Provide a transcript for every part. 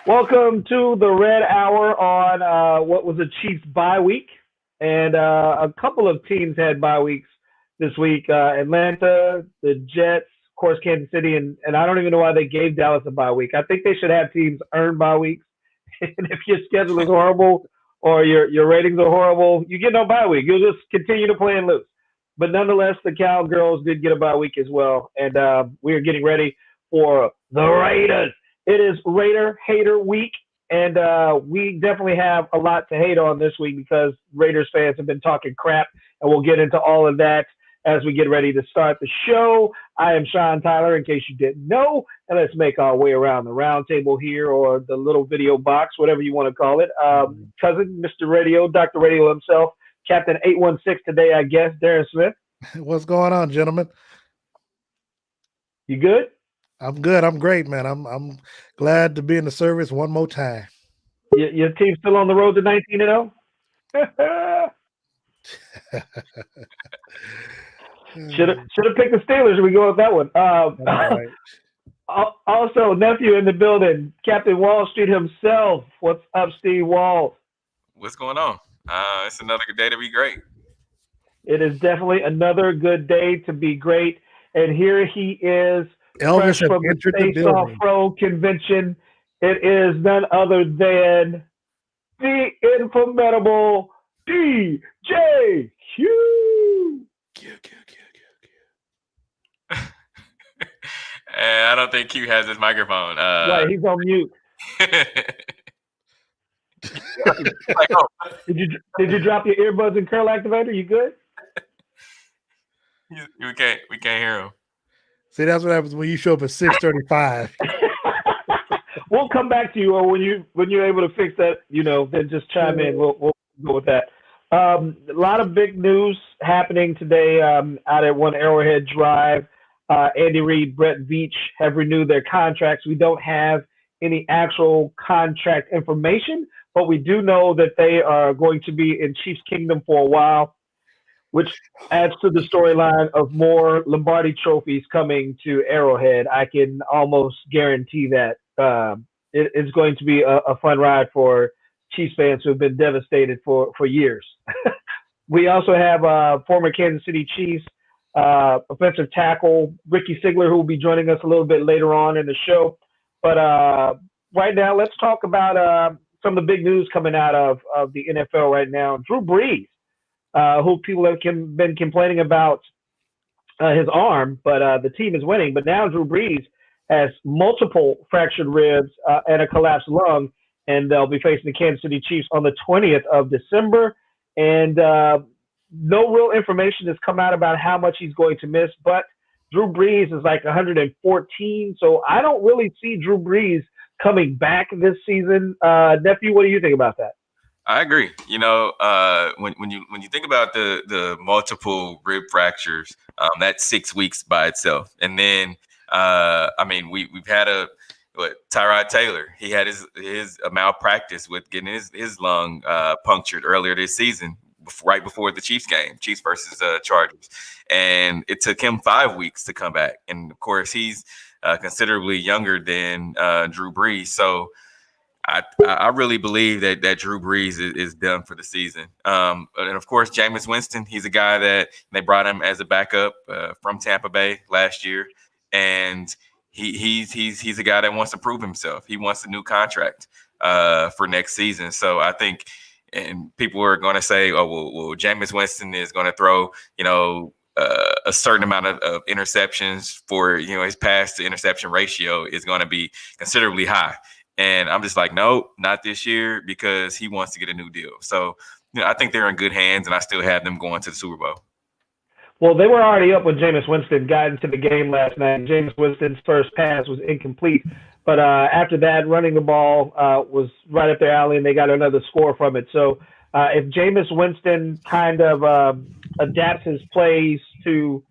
Welcome to the Red Hour on what was a Chiefs bye week, and a couple of teams had bye weeks this week. Atlanta, the Jets, of course, Kansas City, and I don't even know why they gave Dallas a bye week. I think they should have teams earn bye weeks. And if your schedule is horrible or your ratings are horrible, you get no bye week. You'll just continue to play and lose. But nonetheless, the Cowgirls did get a bye week as well, and we are getting ready for the Raiders. It is Raider Hater Week, and we definitely have a lot to hate on this week because Raiders fans have been talking crap, and we'll get into all of that as we get ready to start the show. I am Sean Tyler, in case you didn't know, and let's make our way around the round table here or the little video box, whatever you want to call it. Cousin, Mr. Radio, Dr. Radio himself, Captain 816 today, I guess, Darren Smith. What's going on, gentlemen? You good? I'm good. I'm great, man. I'm glad to be in the service one more time. Your team's still on the road to 19-0? Should have picked the Steelers. We go with that one. Right. Also, nephew in the building, Captain Wall Street himself. What's up, Steve Wall? What's going on? It's another good day to be great. It is definitely another good day to be great. And here he is, Elvis fresh from the Face Off Pro convention. It is none other than the inflammable DJ Q. I don't think Q has his microphone. Right, he's on mute. Did you drop your earbuds and curl activator? You good? We can't hear him. See, that's what happens when you show up at 6:35. We'll come back to you, or when you're able to fix that, then just chime in. We'll go with that. A lot of big news happening today out at One Arrowhead Drive. Andy Reid, Brett Veach have renewed their contracts. We don't have any actual contract information, but we do know that they are going to be in Chiefs Kingdom for a while, which adds to the storyline of more Lombardi trophies coming to Arrowhead. I can almost guarantee that it's going to be a fun ride for Chiefs fans who have been devastated for years. We also have former Kansas City Chiefs offensive tackle Ricky Sigler, who will be joining us a little bit later on in the show. But right now, let's talk about some of the big news coming out of the NFL right now. Drew Brees, who people have been complaining about his arm, but the team is winning. But now Drew Brees has multiple fractured ribs and a collapsed lung, and they'll be facing the Kansas City Chiefs on the 20th of December. And no real information has come out about how much he's going to miss, but Drew Brees is like 114, so I don't really see Drew Brees coming back this season. Nephew, what do you think about that? I agree. When you think about the multiple rib fractures, that's 6 weeks by itself, and then we've had Tyrod Taylor. He had his malpractice with getting his lung punctured earlier this season, right before the Chiefs game, Chiefs versus Chargers, and it took him 5 weeks to come back. And of course, he's considerably younger than Drew Brees, so I really believe that Drew Brees is done for the season. And of course, Jameis Winston, he's a guy that they brought him as a backup from Tampa Bay last year, and he's a guy that wants to prove himself. He wants a new contract for next season. So I think. And people are going to say, "Oh, well, Jameis Winston is going to throw, a certain amount of interceptions for, his pass to interception ratio is going to be considerably high." And I'm just like, no, not this year, because he wants to get a new deal. So, I think they're in good hands, and I still have them going to the Super Bowl. Well, they were already up when Jameis Winston got into the game last night. Jameis Winston's first pass was incomplete. But after that, running the ball was right up their alley, and they got another score from it. So if Jameis Winston kind of adapts his plays to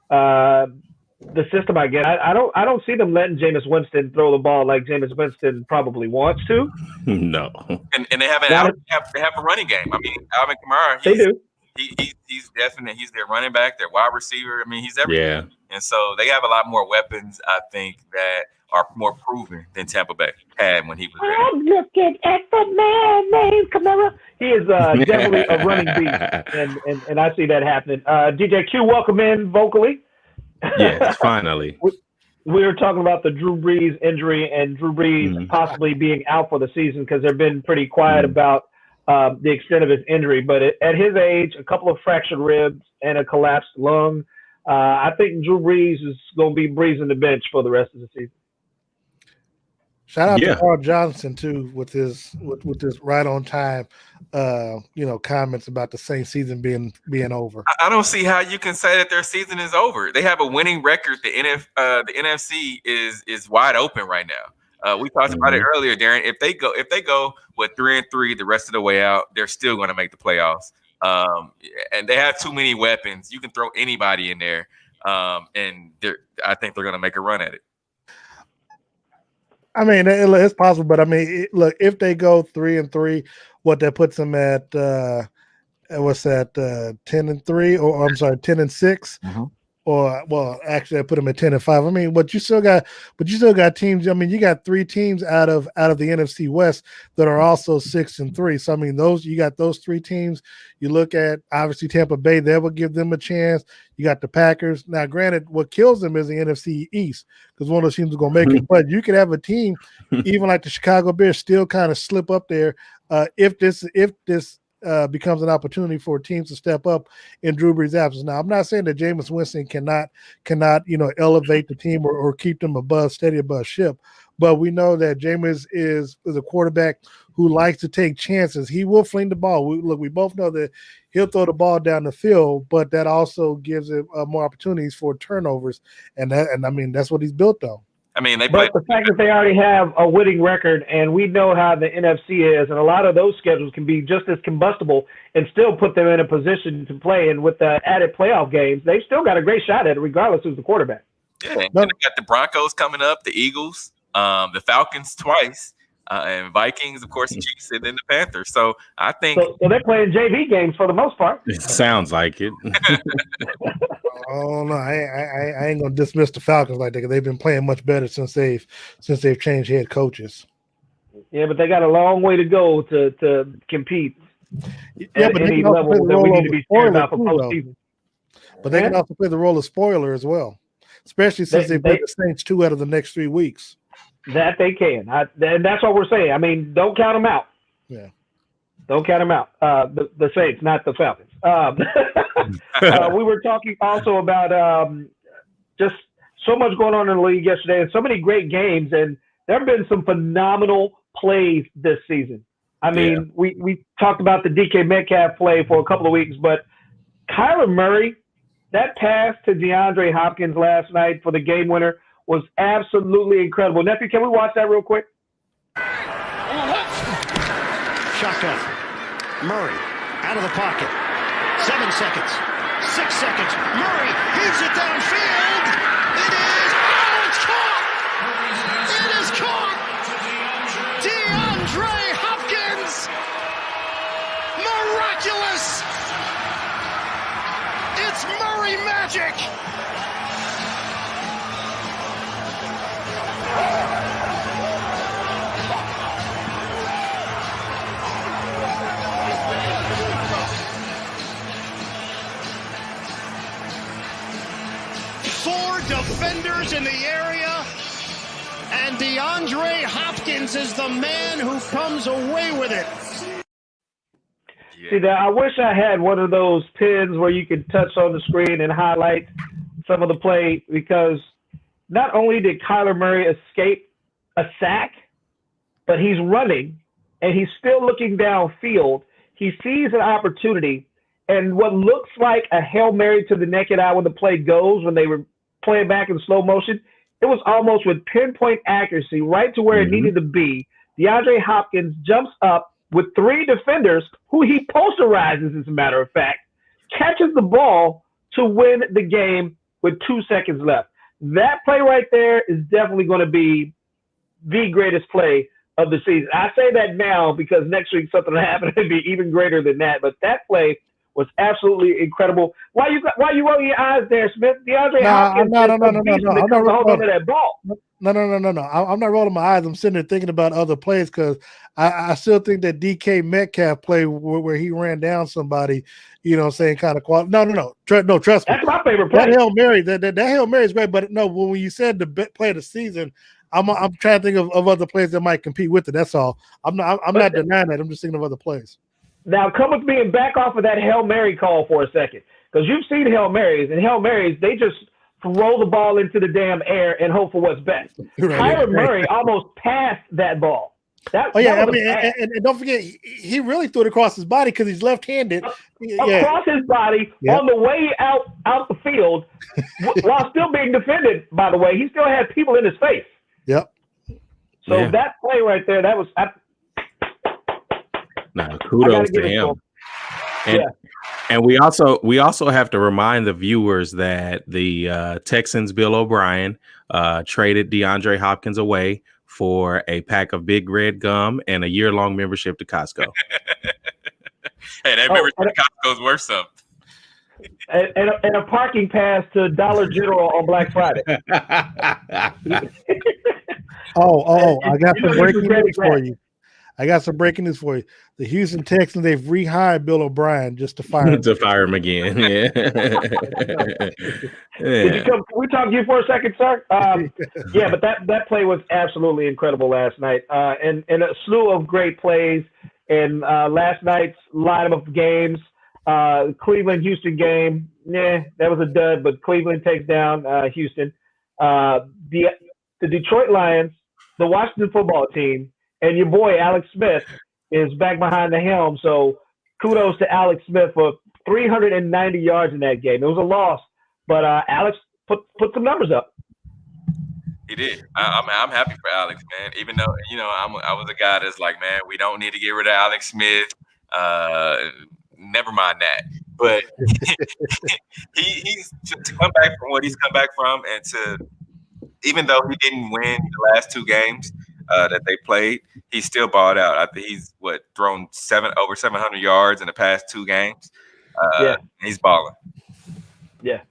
the system, I don't see them letting Jameis Winston throw the ball like Jameis Winston probably wants to. No. And they have a running game. I mean, Alvin Kamara. They do. He's definitely he's their running back, their wide receiver. I mean, he's everything. Yeah. And so they have a lot more weapons, I think, that are more proven than Tampa Bay had when he was there. I'm looking at the man named Camara. He is definitely a running beast, and I see that happening. DJ Q, welcome in vocally. Yes, finally. We were talking about the Drew Brees injury and Drew Brees possibly being out for the season because they've been pretty quiet about the extent of his injury. But at his age, a couple of fractured ribs and a collapsed lung, I think Drew Brees is going to be breezing the bench for the rest of the season. Shout out to Carl Johnson too with his right on time, comments about the Saints season being over. I don't see how you can say that their season is over. They have a winning record. The NFC is wide open right now. We talked about it earlier, Darren. If they go with 3-3 the rest of the way out, they're still going to make the playoffs. And they have too many weapons. You can throw anybody in there, and I think they're going to make a run at it. I mean, it's possible, but I mean, look, if they go 3-3, what that puts them at, what's that, 10-3, or I'm sorry, 10-6, or well, actually, I put them at 10-5. I mean, but you still got teams. I mean, you got 3 teams out of the NFC West that are also 6-3. So I mean, you got those 3 teams. You look at obviously Tampa Bay, that will give them a chance. You got the Packers. Now, granted, what kills them is the NFC East because one of those teams is going to make it. But you could have a team, even like the Chicago Bears, still kind of slip up there if this becomes an opportunity for teams to step up in Drew Brees' absence. Now, I'm not saying that Jameis Winston cannot elevate the team or keep them steady above ship, but we know that Jameis is a quarterback who likes to take chances. He will fling the ball. We both know that he'll throw the ball down the field, but that also gives him more opportunities for turnovers, and I mean that's what he's built on. I mean, the fact that they already have a winning record, and we know how the NFC is, and a lot of those schedules can be just as combustible and still put them in a position to play. And with the added playoff games, they've still got a great shot at it, regardless who's the quarterback. Yeah, and they got the Broncos coming up, the Eagles, the Falcons twice, and Vikings, of course, the Chiefs, and then the Panthers. So I think so they're playing JV games for the most part. It sounds like it. Oh no, I ain't gonna dismiss the Falcons like that because they've been playing much better since they've changed head coaches. Yeah, but they got a long way to go to compete. Yeah, but any level that we need to be scared about for postseason. But they can also play the role of spoiler as well, especially since they play the Saints 2 out of the next 3 weeks. That they can, and that's what we're saying. I mean, don't count them out. Yeah, don't count them out. The Saints, not the Falcons. We were talking also about just so much going on in the league yesterday, and so many great games, and there have been some phenomenal plays this season. I mean, we talked about the DK Metcalf play for a couple of weeks, but Kyler Murray, that pass to DeAndre Hopkins last night for the game winner was absolutely incredible. Nephew, can we watch that real quick? Shotgun. Murray out of the pocket. 7 seconds. 6 seconds. Murray heaves it downfield. It is. Oh, it's caught. It is caught. DeAndre Hopkins. Miraculous. It's Murray magic. Defenders in the area, and DeAndre Hopkins is the man who comes away with it. See, I wish I had one of those pins where you could touch on the screen and highlight some of the play, because not only did Kyler Murray escape a sack, but he's running and he's still looking downfield. He sees an opportunity, and what looks like a Hail Mary to the naked eye when the play goes, when they were playing back in slow motion, it was almost with pinpoint accuracy right to where it needed to be. DeAndre Hopkins jumps up with 3 defenders who he posterizes, as a matter of fact, catches the ball to win the game with 2 seconds left. That play right there is definitely going to be the greatest play of the season. I say that now because next week something will happen and be even greater than that. But that play was absolutely incredible. Why you rolling your eyes there, Smith? DeAndre Hopkins. No. Hold on to that ball. No. I'm not rolling my eyes. I'm sitting there thinking about other plays because I still think that DK Metcalf play where he ran down somebody, you know what I'm saying, kind of quality. No. Trust me. That's my favorite play. That Hail Mary, that Hail Mary is great, but no, when you said the play of the season, I'm trying to think of other players that might compete with it. That's all. I'm not denying that. I'm just thinking of other plays. Now come with me and back off of that Hail Mary call for a second. Because you've seen Hail Marys, and Hail Marys, they just roll the ball into the damn air and hope for what's best. Kyler Murray almost passed that ball. And don't forget, he really threw it across his body because he's left-handed. Across his body, on the way out the field, while still being defended, by the way. He still had people in his face. Yep. So that play right there, that was kudos to him. And we also have to remind the viewers that the Texans' Bill O'Brien traded DeAndre Hopkins away for a pack of Big Red gum and a year-long membership to Costco. Hey, that membership to Costco is worth something. And a parking pass to Dollar General on Black Friday. I got some breaking news for you. The Houston Texans, they've rehired Bill O'Brien just to fire him. To fire him again. Yeah. Can we talk to you for a second, sir? But that play was absolutely incredible last night. And a slew of great plays in last night's lineup of games. Cleveland-Houston game, that was a dud, but Cleveland takes down Houston. The Detroit Lions, the Washington football team, and your boy Alex Smith is back behind the helm. So kudos to Alex Smith for 390 yards in that game. It was a loss, but Alex put some numbers up. He did. I'm happy for Alex, man. Even though I was a guy that's like, man, we don't need to get rid of Alex Smith. Never mind that. But he's to come back from what he's come back from, and to even though he didn't win the last two games that they played, he still balled out. I think he's thrown over 700 yards in the past two games. He's balling. Yeah.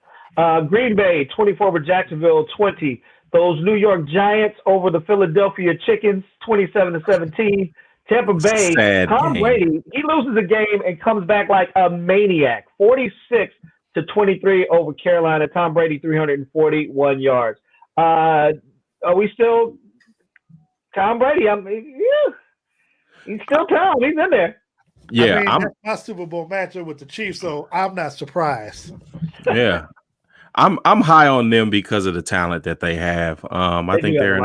Green Bay 24 over Jacksonville 20. Those New York Giants over the Philadelphia Chickens 27-17. Tampa Bay, Tom Brady, he loses a game and comes back like a maniac. 46-23 over Carolina. Tom Brady 341 yards. Are we still Tom Brady? He's still Tom. He's in there. Yeah, that's my Super Bowl matchup with the Chiefs, so I'm not surprised. Yeah, I'm high on them because of the talent that they have. I think they're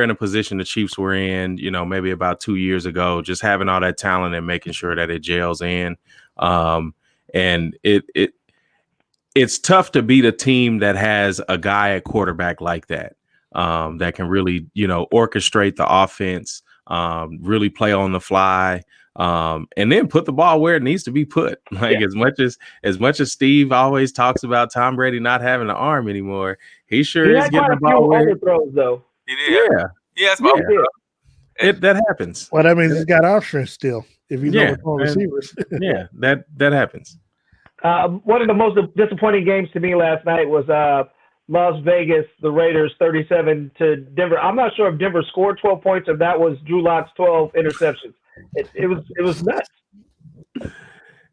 in a position the Chiefs were in, maybe about 2 years ago, just having all that talent and making sure that it gels in. And it's tough to beat a team that has a guy at quarterback like that, that can really, orchestrate the offense, really play on the fly, and then put the ball where it needs to be put. As much as Steve always talks about Tom Brady not having an arm anymore, he sure is getting the ball where overthrows though. That happens. Well, that means he's got arm strength still. If he's overthrowing receivers, that happens. One of the most disappointing games to me last night was Las Vegas, the Raiders 37 to Denver. I'm not sure if Denver scored 12 points or that was Drew Lock's 12 interceptions. It was nuts.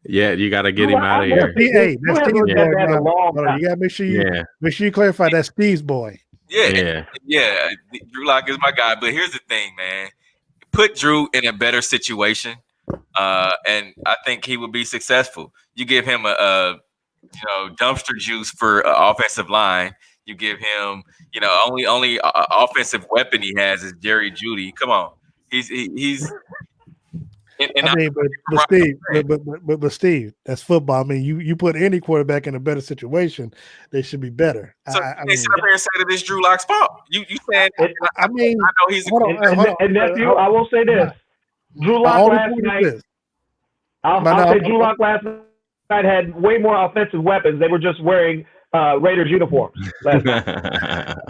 Yeah, you got to get him out of here. Hey, that's Steve's boy. You got to make sure you clarify that's Steve's boy. Yeah. Drew Lock is my guy, but here's the thing, man. Put Drew in a better situation, and I think he would be successful. You give him a dumpster juice for offensive line. You give him, only offensive weapon he has is Jerry Jeudy. Come on, he's. But Steve, that's football. I mean, you put any quarterback in a better situation, they should be better. So they sit up here and say that it's Drew Lock's fault. You said, I know he's. And nephew, I will say this: Drew Lock last night. I'll say Drew Lock last night had way more offensive weapons. They were just wearing Raiders uniforms last night.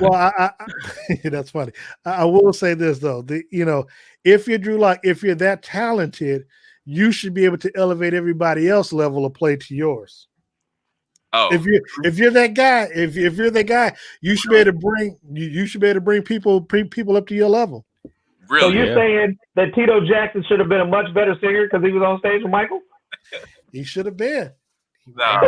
Well, that's funny. I will say this though: if you're Drew Lock, if you're that talented, you should be able to elevate everybody else's level of play to yours. Oh, if you're that guy, if you're that guy, you should be able to bring people up to your level. really? So you're saying that Tito Jackson should have been a much better singer because he was on stage with Michael? He should have been. No.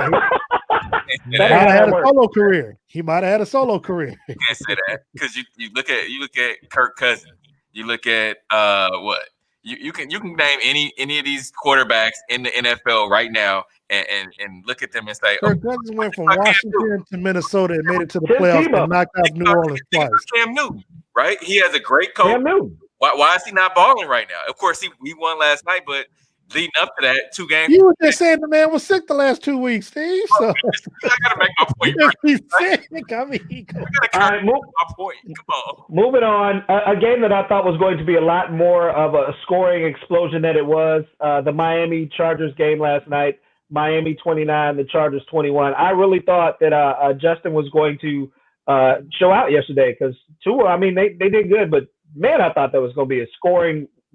He might have had a solo career. He might have had a solo career. You can't say that because you look at Kirk Cousins. You look at what you can name any of these quarterbacks in the NFL right now and look at them and say, Kirk Cousins went from Washington to Minnesota and made it to the playoffs and knocked out New Orleans twice. Cam Newton, right? He has a great coach. Cam Newton. Why is he not balling right now? Of course, he won last night, but leading up to that, 2 games. You were just saying the man was sick the last 2 weeks, Steve. So I gotta make my point. He's sick. I mean, All right, my point. Come on. Moving on, a game that I thought was going to be a lot more of a scoring explosion than it was. The Miami Chargers game last night. Miami 29, the Chargers 21. I really thought that Justin was going to show out yesterday because Tua, I mean, they did good, but man, I thought that was going to be a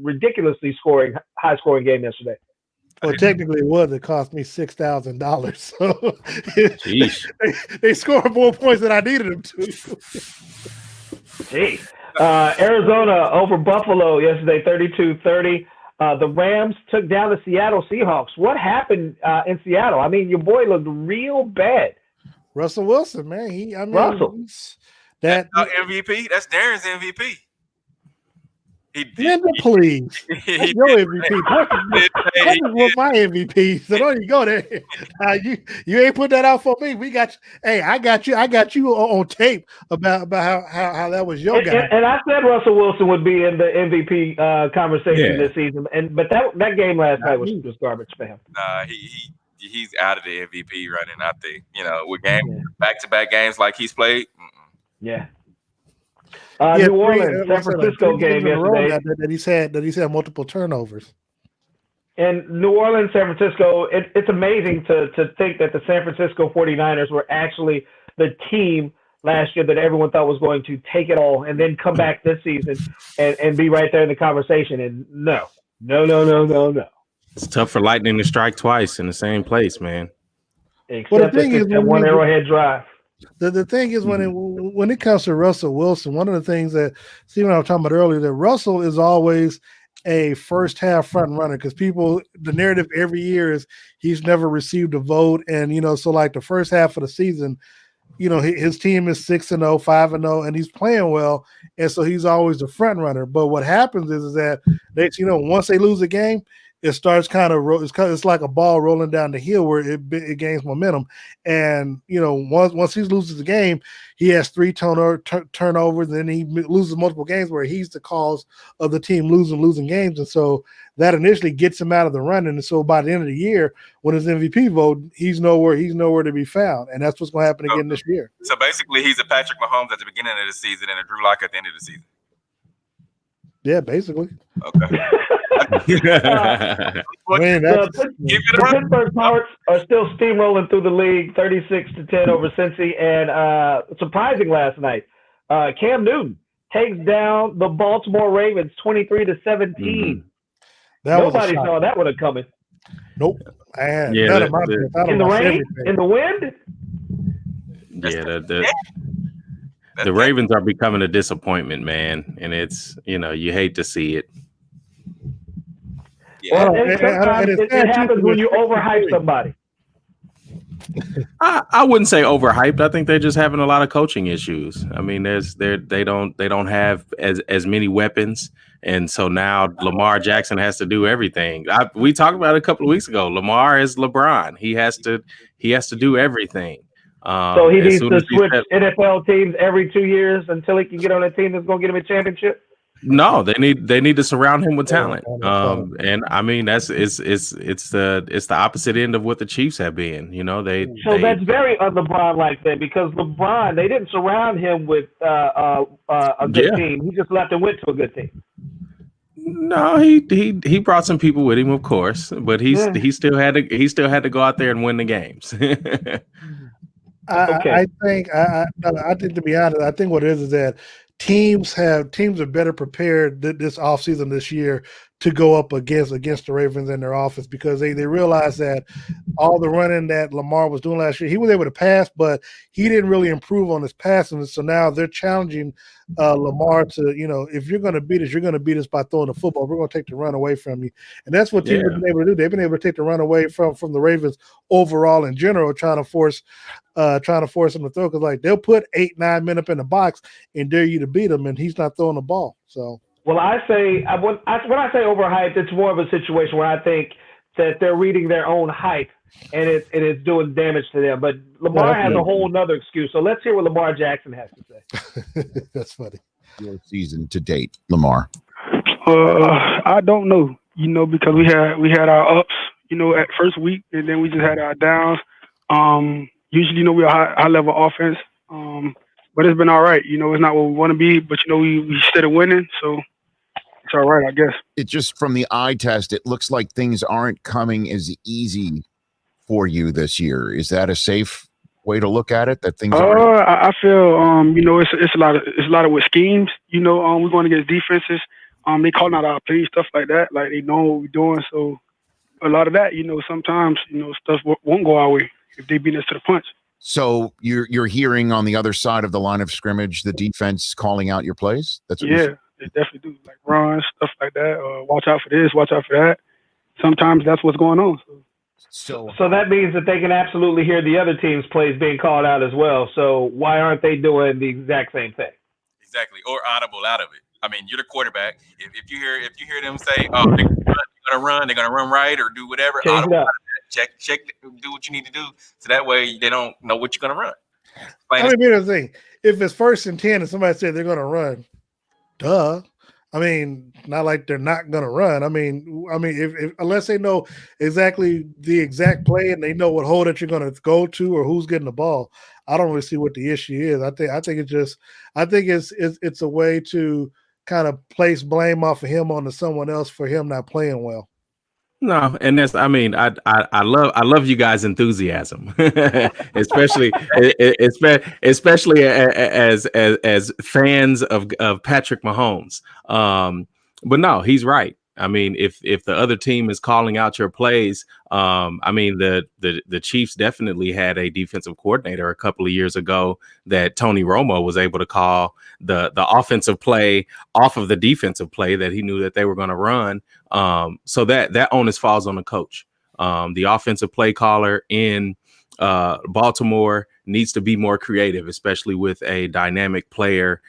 ridiculously high scoring game yesterday. Well, technically it was. It cost me $6,000. So they scored more points than I needed them to. Gee. Arizona over Buffalo yesterday, 32-30. The Rams took down the Seattle Seahawks. What happened in Seattle? I mean, your boy looked real bad. Russell Wilson, man. Russell. That's MVP. That's Darren's MVP. Linda, please. That's your MVP. That was my MVP. So don't you go there. You ain't put that out for me. We got you. Hey, I got you on tape about how that was your guy. And I said Russell Wilson would be in the MVP conversation this season. But that game last night was garbage for him. He's out of the MVP running. I think with back-to-back games like he's played. Yeah. New Orleans, San Francisco game yesterday. That he's had multiple turnovers. And New Orleans, San Francisco, it's amazing to think that the San Francisco 49ers were actually the team last year that everyone thought was going to take it all and then come back this season and be right there in the conversation. And no. It's tough for lightning to strike twice in the same place, man. Except the thing is, one Arrowhead drive. The thing is, when it comes to Russell Wilson, one of the things that Stephen and I were talking about earlier, that Russell is always a first half front runner because the narrative every year is he's never received a vote, and so like the first half of the season, his team is 6-0, 5-0, and he's playing well, and so he's always the front runner. But what happens is that once they lose a game, it starts it's like a ball rolling down the hill where it gains momentum. And, once he loses the game, he has 3 turnovers, and then he loses multiple games where he's the cause of the team losing games. And so that initially gets him out of the running. And so by the end of the year, when his MVP vote, he's nowhere to be found. And that's what's going to happen again this year. So basically he's a Patrick Mahomes at the beginning of the season and a Drew Lock at the end of the season. Yeah, basically. Okay. The Pittsburgh Pirates are still steamrolling through the league, 36-10 over Cincy, and surprising last night, Cam Newton takes down the Baltimore Ravens 23-17. Nobody saw that one coming. Nope. In the rain, in the wind. Yeah, the Ravens are becoming a disappointment, man, and it's you hate to see it. Yeah. And sometimes it happens when you overhype somebody. I wouldn't say overhyped. I think they're just having a lot of coaching issues. I mean, they don't have as many weapons, and so now Lamar Jackson has to do everything. We talked about it a couple of weeks ago. Lamar is LeBron. He has to do everything. So he needs to switch NFL teams every 2 years until he can get on a team that's going to get him a championship. No, they need to surround him with talent. And I mean it's the opposite end of what the Chiefs have been. That's very LeBron like that because LeBron, they didn't surround him with a good team. He just left and went to a good team. No, he brought some people with him, of course, but he still had to go out there and win the games. I think to be honest, I think what it is that teams are better prepared this offseason this year to go up against the Ravens in their offense, because they realized that all the running that Lamar was doing last year, he was able to pass, but he didn't really improve on his passing. So now they're challenging Lamar to, if you're going to beat us, you're going to beat us by throwing the football. We're going to take the run away from you. And that's what teams have been able to do. They've been able to take the run away from the Ravens overall in general, trying to force them to throw, because like they'll put 8-9 men up in the box and dare you to beat them, and he's not throwing the ball. So. Well, I say when I say overhyped, it's more of a situation where I think that they're reading their own hype and it's doing damage to them. But Lamar has a whole nother excuse. So let's hear what Lamar Jackson has to say. That's funny. Your season to date, Lamar. I don't know, because we had our ups, at first week, and then we just had our downs. Usually, we're a high level offense, but it's been all right. It's not what we want to be, but we still winning, so. It's all right, I guess. It just from the eye test, it looks like things aren't coming as easy for you this year. Is that a safe way to look at it? That things are. I feel it's a lot of with schemes. We're going against defenses. They calling out our plays, stuff like that. Like they know what we're doing. So a lot of that, sometimes stuff won't go our way if they beat us to the punch. So you're hearing on the other side of the line of scrimmage the defense calling out your plays. That's what they definitely do, like runs, stuff like that. Watch out for this, watch out for that. Sometimes that's what's going on. So that means that they can absolutely hear the other team's plays being called out as well. So why aren't they doing the exact same thing? Exactly, or audible out of it. I mean, you're the quarterback. If you hear them say, "Oh, they're gonna run right or do whatever," check, do what you need to do, so that way they don't know what you're gonna run. Here's the thing: if it's 1st and 10 and somebody said they're gonna run. Duh. I mean, not like they're not gonna run. I mean, if unless they know exactly the exact play and they know what hole that you're gonna go to or who's getting the ball, I don't really see what the issue is. I think it's a way to kind of place blame off of him onto someone else for him not playing well. No, and I love you guys' enthusiasm, especially as fans of Patrick Mahomes. But no, he's right. I mean, if the other team is calling out your plays, the Chiefs definitely had a defensive coordinator a couple of years ago that Tony Romo was able to call the offensive play off of the defensive play that he knew that they were going to run. So that onus falls on the coach. The offensive play caller in Baltimore needs to be more creative, especially with a dynamic player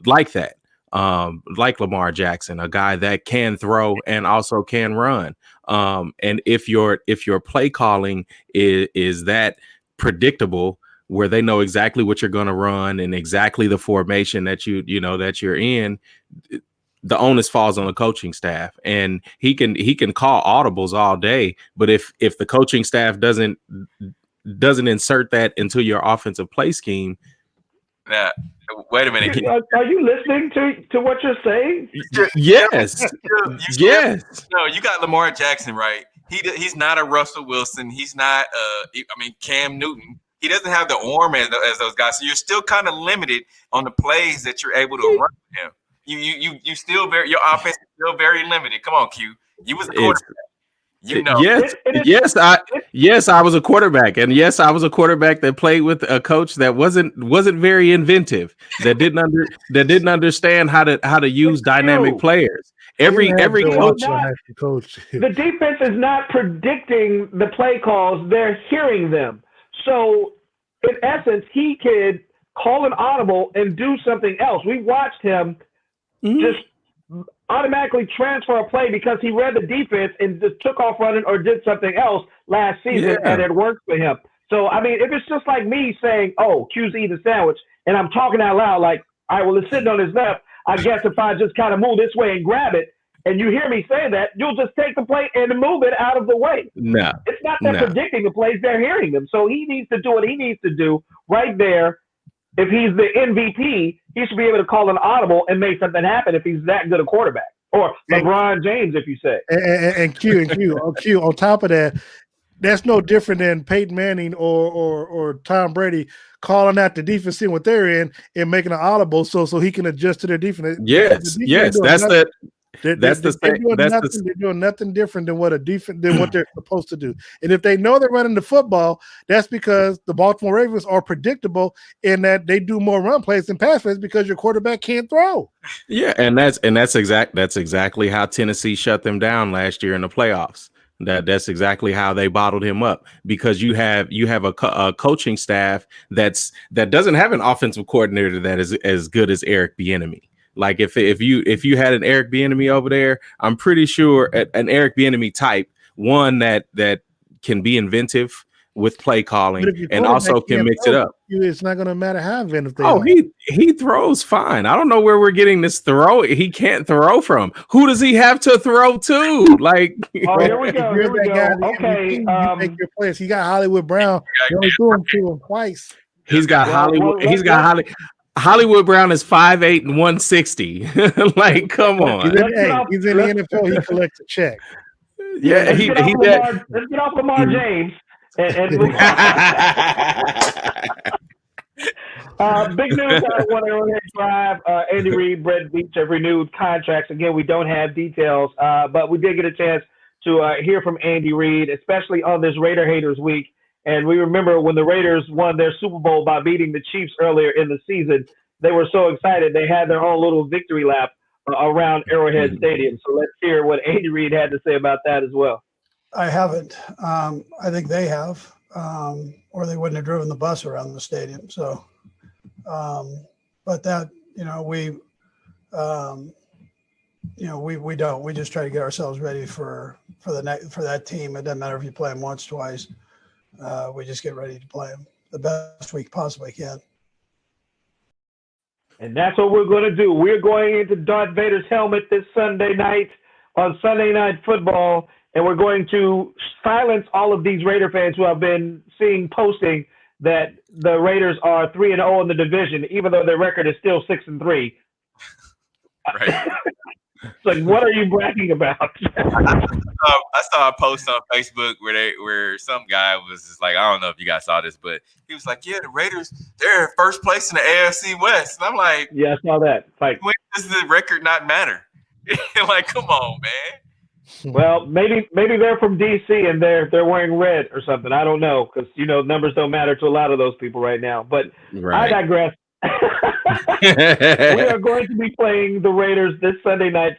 like that. Like Lamar Jackson, a guy that can throw and also can run. And if your play calling is that predictable, where they know exactly what you're going to run and exactly the formation that that you're in, the onus falls on the coaching staff. And he can call audibles all day, but if the coaching staff doesn't insert that into your offensive play scheme. Now, wait a minute. Are you listening to what you're saying? Yes. Yes. No, you got Lamar Jackson right. He's not a Russell Wilson. He's not Cam Newton. He doesn't have the arm as those guys. So you're still kind of limited on the plays that you're able to run with him. You still your offense is still very limited. Come on, Q. You was a quarterback. Yes, I was a quarterback, and yes, I was a quarterback that played with a coach that wasn't very inventive, that didn't understand how to use dynamic players. Every coach. The defense is not predicting the play calls; they're hearing them. So, in essence, he could call an audible and do something else. We watched him just automatically transfer a play because he read the defense and just took off running or did something else last season, and it worked for him. So, I mean, if it's just like me saying, "Oh, Q's eating a sandwich," and I'm talking out loud like, "All right, well, it's sitting on his left. I guess if I just kind of move this way and grab it," and you hear me say that, you'll just take the play and move it out of the way. No, it's not that predicting the plays; they're hearing them. So he needs to do what he needs to do right there. If he's the MVP, he should be able to call an audible and make something happen if he's that good a quarterback. Or LeBron James, if you say. And Q, on top of that, that's no different than Peyton Manning or Tom Brady calling out the defense, seeing what they're in, and making an audible so he can adjust to their defense. Yes, They're doing nothing different than what they're supposed to do. And if they know they're running the football, that's because the Baltimore Ravens are predictable in that they do more run plays than pass plays because your quarterback can't throw. Yeah, and that's exactly how Tennessee shut them down last year in the playoffs. That's exactly how they bottled him up, because you have a coaching staff that doesn't have an offensive coordinator that is as good as Eric Bieniemy. Like if you had an Eric Bieniemy over there, I'm pretty sure an Eric Bieniemy type, one that can be inventive with play calling and also can mix it up. It's not going to matter how inventive they are. He throws fine. I don't know where we're getting this throw. He can't throw from. Who does he have to throw to? Like, here we go. Okay, you make your place. He got Hollywood Brown. He only threw him to him twice. He's got Hollywood. Hollywood Brown is 5'8" and 160. Like, come on. He's in the NFL. He collects a check. Yeah, let's get off Lamar James. And big news out of one Arrowhead Drive. Andy Reid, Brett Veach have renewed contracts. Again, we don't have details, but we did get a chance to hear from Andy Reid, especially on this Raider Haters Week. And we remember when the Raiders won their Super Bowl by beating the Chiefs earlier in the season, they were so excited. They had their own little victory lap around Arrowhead Stadium. So let's hear what Andy Reid had to say about that as well. I haven't. I think they have, or they wouldn't have driven the bus around the stadium. So, but that, we don't. We just try to get ourselves ready for that team. It doesn't matter if you play them once, twice. We just get ready to play them the best we possibly can. And that's what we're going to do. We're going into Darth Vader's helmet this Sunday night on Sunday Night Football. And we're going to silence all of these Raider fans who have been seeing posting that the Raiders are 3-0 in the division, even though their record is still 6-3. Right. It's like, what are you bragging about? I saw a post on Facebook where some guy was just like, I don't know if you guys saw this, but he was like, yeah, the Raiders, they're in first place in the AFC West. And I'm like, yeah, I saw that. Like, when does the record not matter? Like, come on, man. Well, maybe they're from DC and they're wearing red or something. I don't know, because numbers don't matter to a lot of those people right now. But I digress. We are going to be playing the Raiders this Sunday Night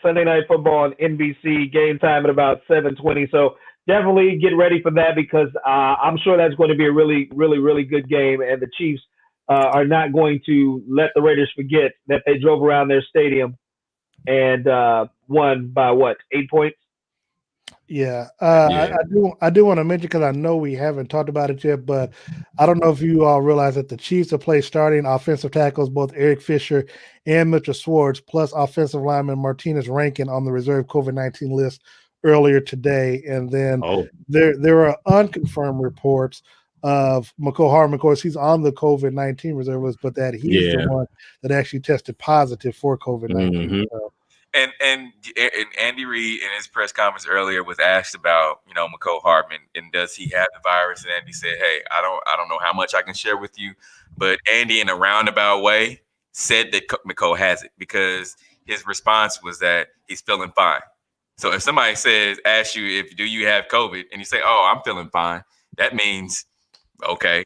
Football on NBC. Game time at about 7:20. So definitely get ready for that, because I'm sure that's going to be a really, really, really good game. And the Chiefs are not going to let the Raiders forget that they drove around their stadium and won by 8 points? Yeah, I do want to mention, because I know we haven't talked about it yet, but I don't know if you all realize that the Chiefs have played starting offensive tackles, both Eric Fisher and Mitchell Schwartz, plus offensive lineman Martinez Rankin on the reserve COVID-19 list earlier today. And then there are unconfirmed reports of McCole Hardman. Of course, he's on the COVID-19 reserve list, but that he's the one that actually tested positive for COVID-19. Mm-hmm. So. And Andy Reid in his press conference earlier was asked about, McCole Hardman and does he have the virus? And Andy said, hey, I don't know how much I can share with you, but Andy, in a roundabout way, said that McCole has it, because his response was that he's feeling fine. So if somebody asks you do you have COVID, and you say, oh, I'm feeling fine, that means, okay,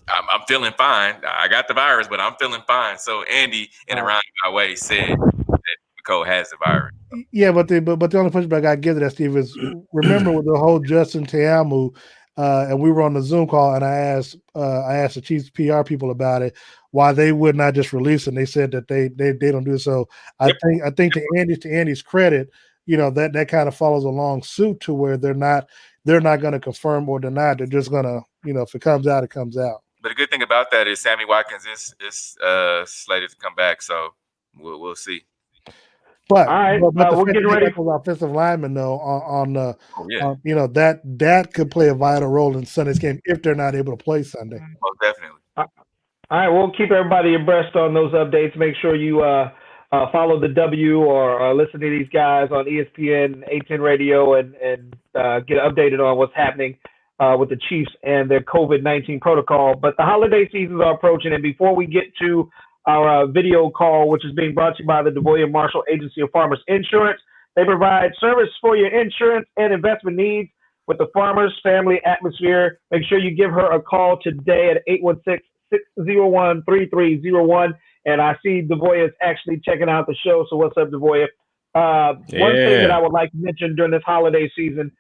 I'm feeling fine. I got the virus, but I'm feeling fine. So Andy, in a roundabout way, said McCole has the virus. Yeah, but the only pushback I give to that, Steve, is remember with the whole Justin Teamu, and we were on the Zoom call, and I asked the Chiefs PR people about it, why they would not just release it. And they said that they don't do it. So I think to Andy's credit, that kind of follows along suit to where they're not going to confirm or deny. They're just going to, if it comes out, it comes out. But the good thing about that is Sammy Watkins is slated to come back, so we'll see. But, all right, but we're getting ready for offensive lineman though on that could play a vital role in Sunday's game if they're not able to play Sunday. Most definitely. All right, we'll keep everybody abreast on those updates. Make sure you follow the W or listen to these guys on ESPN 810 Radio and get updated on what's happening with the Chiefs and their COVID-19 protocol. But the holiday seasons are approaching, and before we get to our video call, which is being brought to you by the DeVoya Marshall Agency of Farmers Insurance. They provide service for your insurance and investment needs with the Farmers Family Atmosphere. Make sure you give her a call today at 816-601-3301. And I see DeVoya is actually checking out the show. So what's up, DeVoya? One thing that I would like to mention during this holiday season,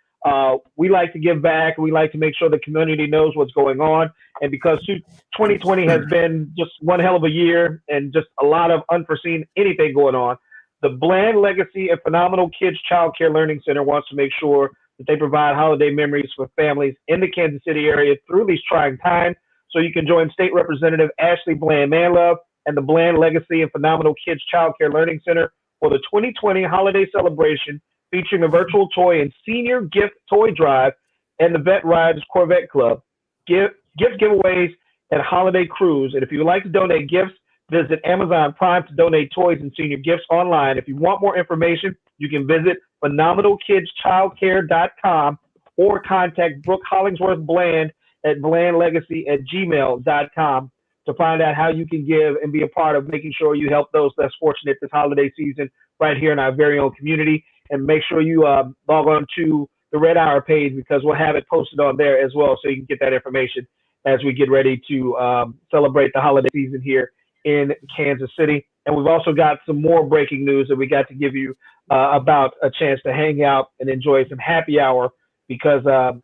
we like to give back. We like to make sure the community knows what's going on. And because 2020 has been just one hell of a year and just a lot of unforeseen anything going on, the Bland Legacy and Phenomenal Kids Child Care Learning Center wants to make sure that they provide holiday memories for families in the Kansas City area through these trying times. So you can join State Representative Ashley Bland Manlove and the Bland Legacy and Phenomenal Kids Child Care Learning Center for the 2020 holiday celebration, featuring a virtual toy and senior gift toy drive and the Vet Rides Corvette Club, gift giveaways, and holiday cruise. And if you would like to donate gifts, visit Amazon Prime to donate toys and senior gifts online. If you want more information, you can visit phenomenalkidschildcare.com or contact Brooke Hollingsworth Bland at blandlegacy@gmail.com to find out how you can give and be a part of making sure you help those less fortunate this holiday season right here in our very own community. And make sure you log on to the Red Hour page, because we'll have it posted on there as well, so you can get that information as we get ready to celebrate the holiday season here in Kansas City. And we've also got some more breaking news that we got to give you about a chance to hang out and enjoy some happy hour, because a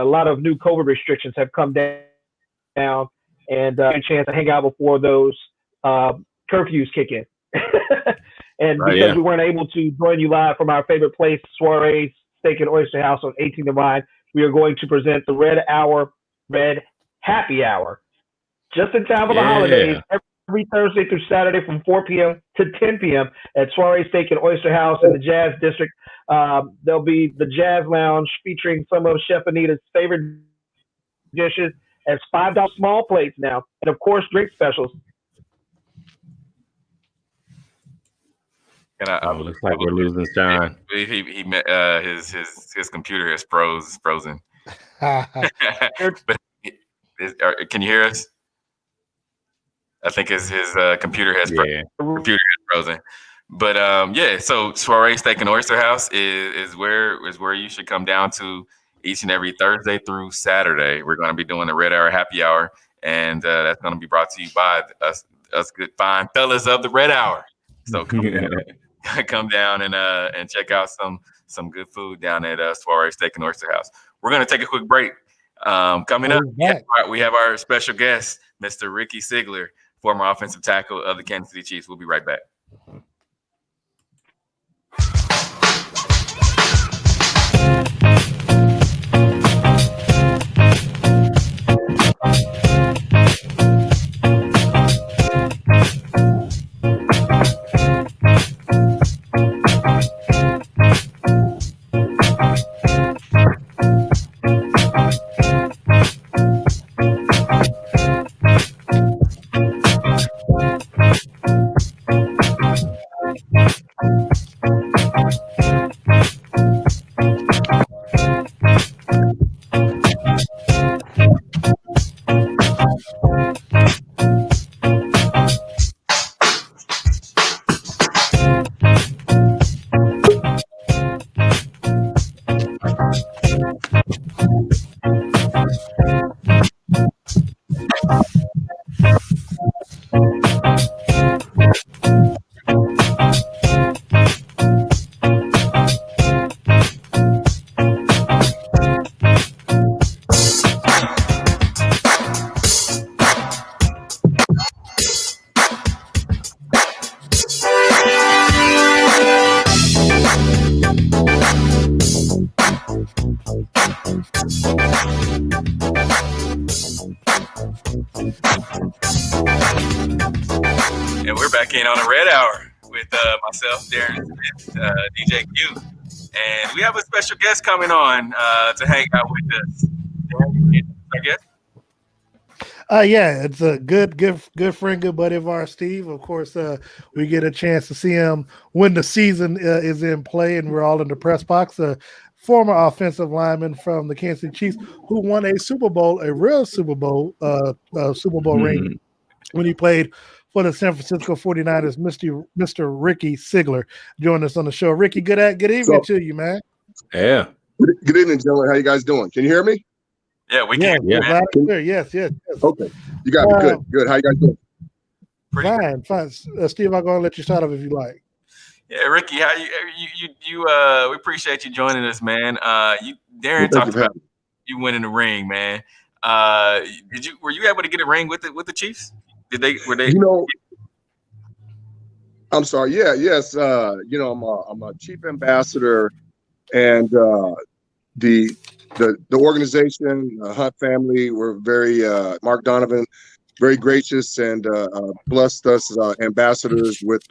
lot of new COVID restrictions have come down, and a chance to hang out before those curfews kick in. And because we weren't able to join you live from our favorite place, Soiree's Steak and Oyster House on 18th and Vine, we are going to present the Red Happy Hour, just in time for the holidays, every Thursday through Saturday from 4 p.m. to 10 p.m. at Soiree's Steak and Oyster House in the Jazz District. There'll be the Jazz Lounge featuring some of Chef Anita's favorite dishes as $5 small plates now, and of course, drink specials. Looks like we're losing John. His computer has frozen. But can you hear us? I think his computer has frozen. But so Soiree's Steak and Oyster House is where you should come down to each and every Thursday through Saturday. We're going to be doing the Red Hour Happy Hour, and that's going to be brought to you by us good fine fellas of the Red Hour. So come down and check out some good food down at Soiree's Steak and Oyster House. We're going to take a quick break. Coming up, we have our special guest, Mr. Ricky Sigler, former offensive tackle of the Kansas City Chiefs. We'll be right back. And we're back in on the Red Hour with myself, Darren Smith, DJ Q. And we have a special guest coming on to hang out with us. I guess. Yeah, it's a good friend, good buddy of ours, Steve. Of course, we get a chance to see him when the season is in play, and we're all in the press box. Former offensive lineman from the Kansas City Chiefs, who won a Super Bowl, a real Super Bowl ring when he played for the San Francisco 49ers, Mr. Ricky Sigler, joining us on the show. Ricky, good evening to you, man. Yeah. Good evening, gentlemen. How you guys doing? Can you hear me? Yeah, we can. Yeah, loud and clear. Yes. Okay, you got me. Good. How you guys doing? Fine. Steve, I'm going to let you start off if you like. Yeah, Ricky, how you we appreciate you joining us, man. Darren talked about you winning the ring, man. Were you able to get a ring with the Chiefs? Were they? I'm sorry. Yeah, yes. I'm a chief ambassador, and the organization, Hunt family, were very Mark Donovan, very gracious and blessed us ambassadors with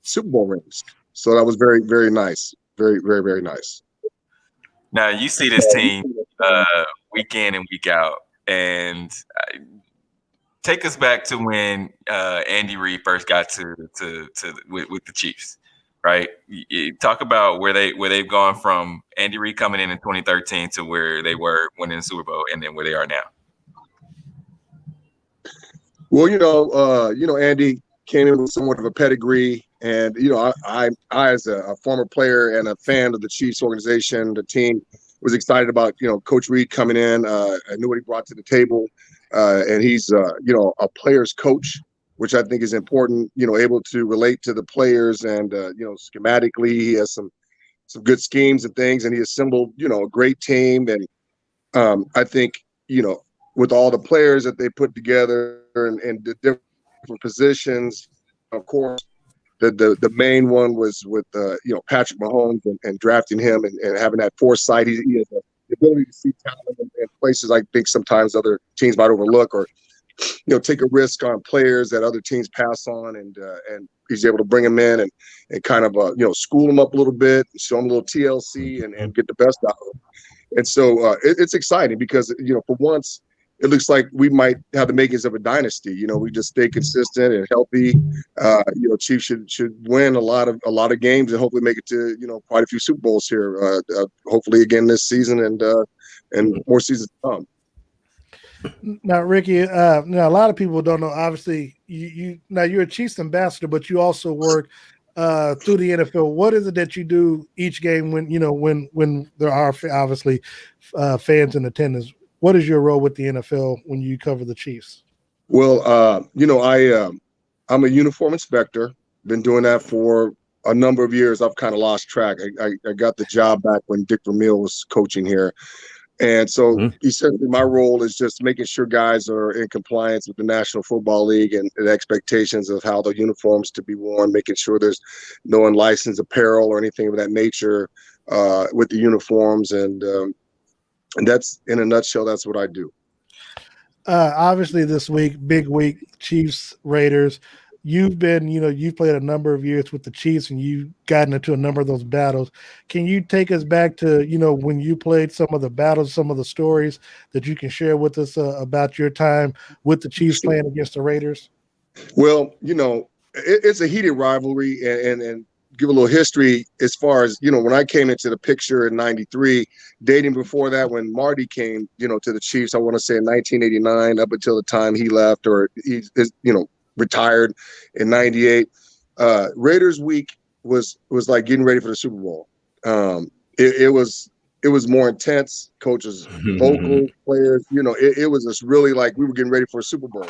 Super Bowl rings. So that was very, very nice. Very, very, very nice. Now you see this team week in and week out, and take us back to when Andy Reid first got with the Chiefs, right? You talk about where they've gone from Andy Reid coming in 2013 to where they were winning the Super Bowl, and then where they are now. Well, Andy came in with somewhat of a pedigree, and I as a former player and a fan of the Chiefs organization, the team, was excited about Coach Reid coming in. I knew what he brought to the table, and he's a player's coach, which I think is important. Able to relate to the players, and schematically he has some good schemes and things, and he assembled a great team. And I think with all the players that they put together and the different positions, of course, the main one was with Patrick Mahomes and drafting him and having that foresight. He has the ability to see talent in places I think sometimes other teams might overlook, or take a risk on players that other teams pass on, and he's able to bring them in and kind of school them up a little bit, show them a little TLC, and get the best out of them. And so it's exciting because for once it looks like we might have the makings of a dynasty. We just stay consistent and healthy. Chiefs should win a lot of games and hopefully make it to quite a few Super Bowls here. Hopefully again this season and more seasons to come. Now, Ricky, a lot of people don't know. Obviously, you're a Chiefs ambassador, but you also work through the NFL. What is it that you do each game when there are obviously fans in attendance? What is your role with the NFL when you cover the Chiefs? Well, I'm a uniform inspector. Been doing that for a number of years. I've kind of lost track. I got the job back when Dick Vermeil was coaching here. And so essentially my role is just making sure guys are in compliance with the National Football League and the expectations of how the uniforms to be worn, making sure there's no unlicensed apparel or anything of that nature with the uniforms. And that's, in a nutshell, that's what I do. Obviously this week, big week, Chiefs, Raiders. You've been, you've played a number of years with the Chiefs and you've gotten into a number of those battles. Can you take us back to, when you played some of the battles, some of the stories that you can share with us about your time with the Chiefs playing against the Raiders? Well, it's a heated rivalry, and give a little history as far as, when I came into the picture in 93, dating before that, when Marty came, to the Chiefs, I want to say in 1989, up until the time he left or he's retired in 98. Raiders week was like getting ready for the Super Bowl. It was more intense. Coaches, vocal, players, it was just really like we were getting ready for a Super Bowl.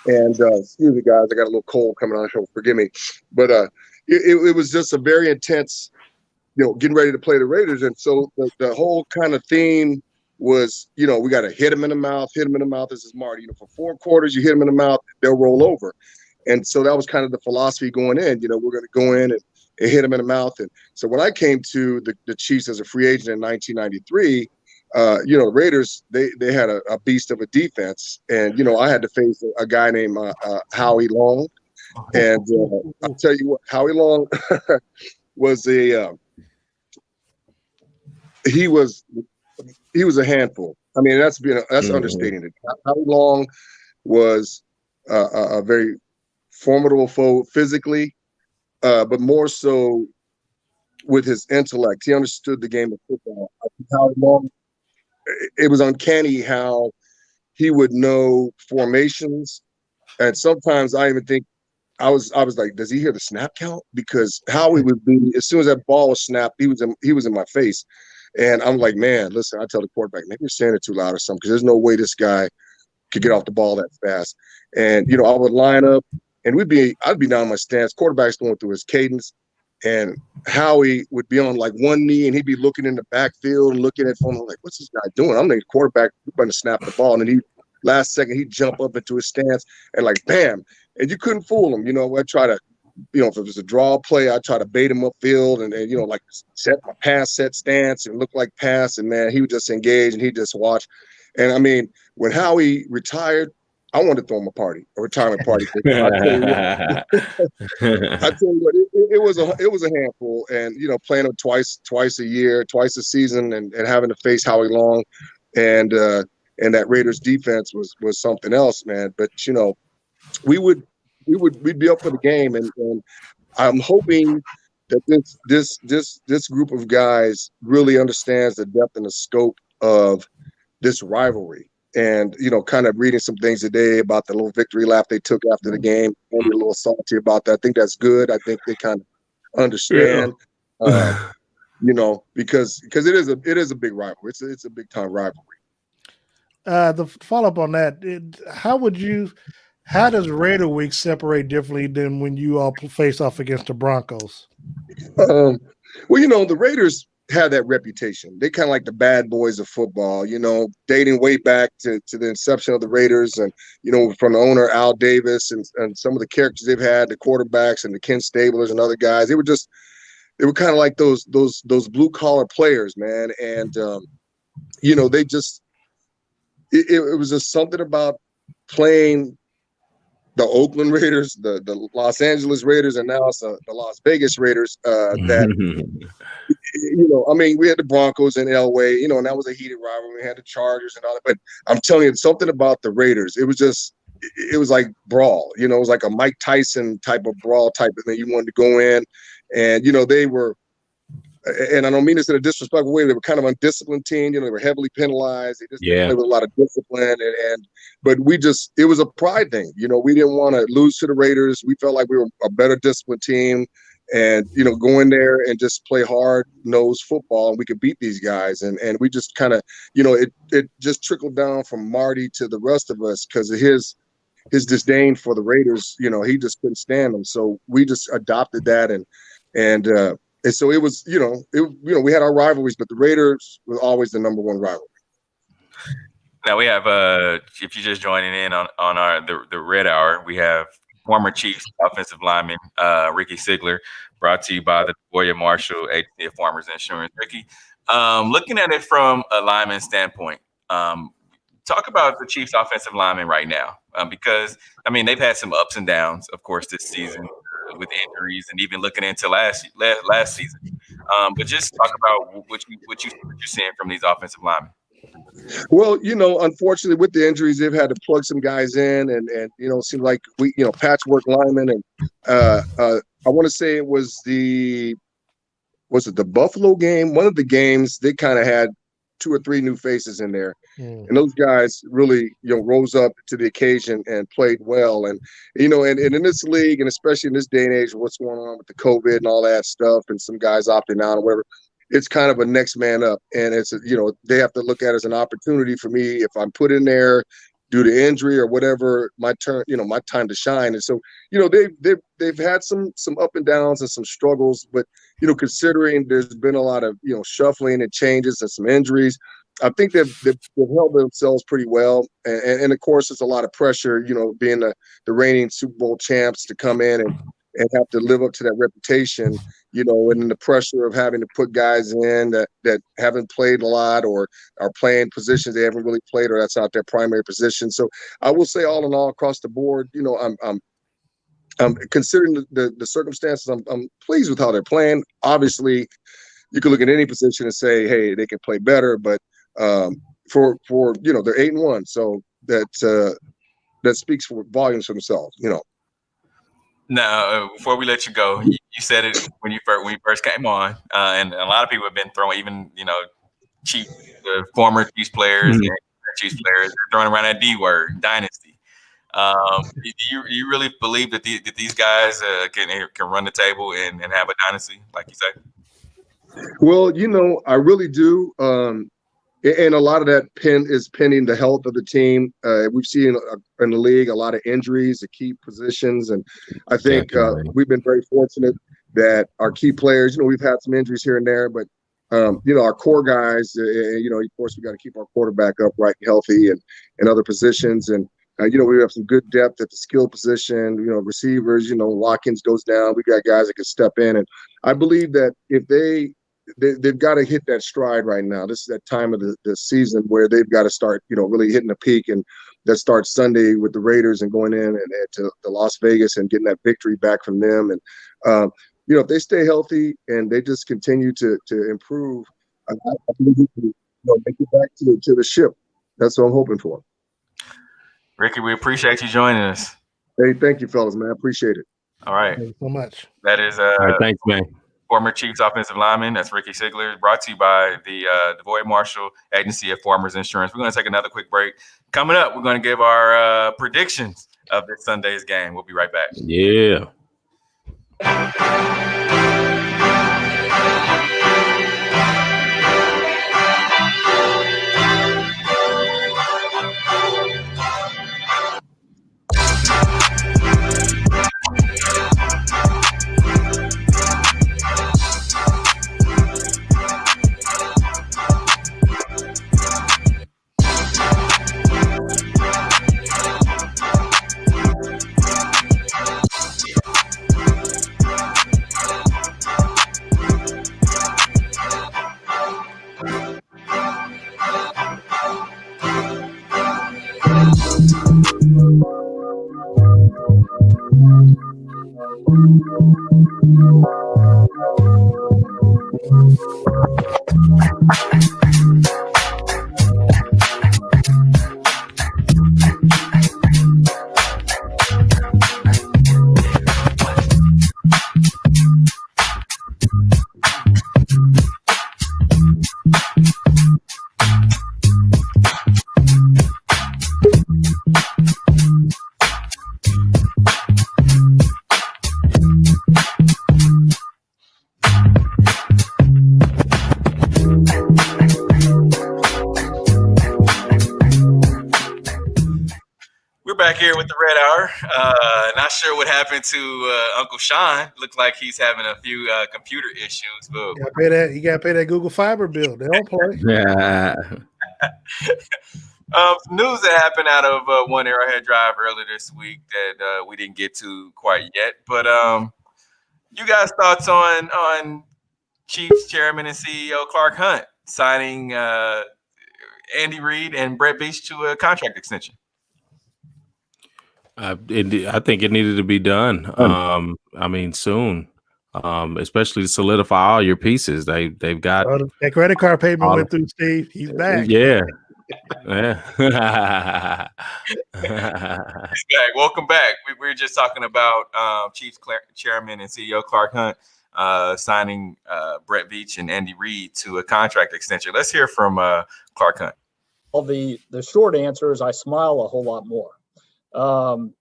And excuse me, guys, I got a little cold coming on, so forgive me. But it was just a very intense, getting ready to play the Raiders. And so the whole kind of theme was, we got to hit him in the mouth. This is Marty. For 4 quarters, you hit him in the mouth, they'll roll over. And so that was kind of the philosophy going in. We're going to go in and hit him in the mouth. And so when I came to the Chiefs as a free agent in 1993, Raiders, they had a beast of a defense. And, I had to face a guy named Howie Long. And I'll tell you what, Howie Long was he was a handful. I mean, that's understating it. Howie Long was a very formidable foe physically, but more so with his intellect. He understood the game of football. Howie Long, it was uncanny how he would know formations And sometimes I even think I was like, does he hear the snap count? Because Howie would be, as soon as that ball was snapped, he was in my face. And I'm like, man, listen, I tell the quarterback, maybe you're saying it too loud or something, because there's no way this guy could get off the ball that fast. And, you know, I would line up and I'd be down in my stance. Quarterback's going through his cadence. And Howie would be on like one knee and he'd be looking in the backfield and looking at phone. I'm like, what's this guy doing? I'm the quarterback, we're going to snap the ball. And then last second, he'd jump up into his stance and like, bam. And you couldn't fool him. You know, I'd try to, you know, if it was a draw play, I'd try to bait him upfield and you know, like set my pass set stance and look like pass. And man, he would just engage and he'd just watch. And I mean, when Howie retired, I wanted to throw him a retirement party. I tell you what, it was a handful. And, you know, playing him twice a year, twice a season and having to face Howie Long and that Raiders defense was something else, man. But, you know, we'd be up for the game, and I'm hoping that this group of guys really understands the depth and the scope of this rivalry. And, you know, kind of reading some things today about the little victory lap they took after the game, maybe a little salty about that. I think that's good. I think they kind of understand, you know, because it is a big rivalry. It's a big time rivalry. The follow-up on that, how does Raider Week separate differently than when you all face off against the Broncos? Well, you know, the Raiders had that reputation. They kind of like the bad boys of football, you know, dating way back to the inception of the Raiders and, you know, from the owner, Al Davis, and some of the characters they've had, the quarterbacks and the Ken Stablers and other guys. They were kind of like those blue-collar players, man. And, you know, they just it was just something about playing the Oakland Raiders, the Los Angeles Raiders, and now it's the Las Vegas Raiders that, you know, I mean, we had the Broncos in Elway, you know, and that was a heated rivalry. We had the Chargers and all that. But I'm telling you, something about the Raiders, it was like brawl. You know, it was like a Mike Tyson type of brawl type of thing. You wanted to go in, and, you know, they were, and I don't mean this in a disrespectful way, they were kind of undisciplined team. You know, they were heavily penalized. They just didn't play with a lot of discipline. But it was a pride thing. You know, we didn't want to lose to the Raiders. We felt like we were a better disciplined team. And, you know, go in there and just play hard-nosed football, and we could beat these guys. And we just kind of, you know, it just trickled down from Marty to the rest of us because of his disdain for the Raiders. You know, he just couldn't stand them. So we just adopted that, and so it was, you know, we had our rivalries, but the Raiders were always the number one rivalry. Now we have, if you're just joining in on our the Red Hour, we have former Chiefs offensive lineman Ricky Sigler, brought to you by the Boyer Marshall Agency of Farmers Insurance. Ricky, looking at it from a lineman standpoint, talk about the Chiefs offensive lineman right now, because I mean they've had some ups and downs, of course, this season with injuries and even looking into last season. But just talk about what you're seeing from these offensive linemen. Well, you know, unfortunately with the injuries, they've had to plug some guys in and you know, it seemed like patchwork linemen. And I want to say it was the Buffalo game? One of the games, they kind of had 2 or 3 new faces in there. And those guys really, you know, rose up to the occasion and played well. And, you know, and in this league, and especially in this day and age, what's going on with the COVID and all that stuff, and some guys opting out or whatever, it's kind of a next man up. And it's, you know, they have to look at it as an opportunity for me if I'm put in there due to injury or whatever, my turn, you know, my time to shine. And so, you know, they've had some up and downs and some struggles, but, you know, considering there's been a lot of, you know, shuffling and changes and some injuries, I think they've held themselves pretty well. And of course, it's a lot of pressure, you know, being the reigning Super Bowl champs to come in and have to live up to that reputation, you know, and the pressure of having to put guys in that haven't played a lot or are playing positions they haven't really played, or that's not their primary position. So I will say all in all, across the board, you know, I'm considering the circumstances, I'm pleased with how they're playing. Obviously, you can look at any position and say, hey, they can play better, but for you know, they're 8-1, so that speaks for volumes for themselves, you know. Now, before we let you go, you said it when you first came on, and a lot of people have been throwing, even, you know, former Chiefs players and Chiefs players, they're throwing around that D word, dynasty. Do you really believe that these guys can run the table and have a dynasty, like you say? Well, I really do. And a lot of that is pending the health of the team. We've seen in the league a lot of injuries at key positions, and I think we've been very fortunate that our key players. We've had some injuries here and there, but our core guys. Of course, we got to keep our quarterback upright and healthy, and other positions, and we have some good depth at the skill position. Receivers. Watkins goes down. We got guys that can step in, and I believe that if they've got to hit that stride right now. This is that time of the season where they've got to start, really hitting the peak, and that starts Sunday with the Raiders and going in and to Las Vegas and getting that victory back from them. And if they stay healthy and they just continue to improve, I believe we can make it back to the ship. That's what I'm hoping for. Ricky, we appreciate you joining us. Hey, thank you, fellas, man. I appreciate it. All right. Thank you so much. That is All right, thanks, man. Former Chiefs offensive lineman. That's Ricky Sigler, brought to you by the Boyd Marshall Agency of Farmers Insurance. We're going to take another quick break. Coming up, we're going to give our predictions of this Sunday's game. We'll be right back. Yeah. Back here with the Red Hour. Not sure what happened to Uncle Sean. Looked like he's having a few computer issues. But you gotta pay that Google Fiber bill. They don't play. Yeah. Some news that happened out of One Arrowhead Drive earlier this week that we didn't get to quite yet. But you guys' thoughts on Chiefs Chairman and CEO Clark Hunt signing Andy Reid and Brett Veach to a contract extension? I think it needed to be done. Soon. Especially to solidify all your pieces. They've got that credit card payment went through, Steve. He's back. Yeah. He's back. Welcome back. We were just talking about Chiefs Chairman and CEO Clark Hunt signing Brett Veach and Andy Reid to a contract extension. Let's hear from Clark Hunt. Well, the short answer is I smile a whole lot more.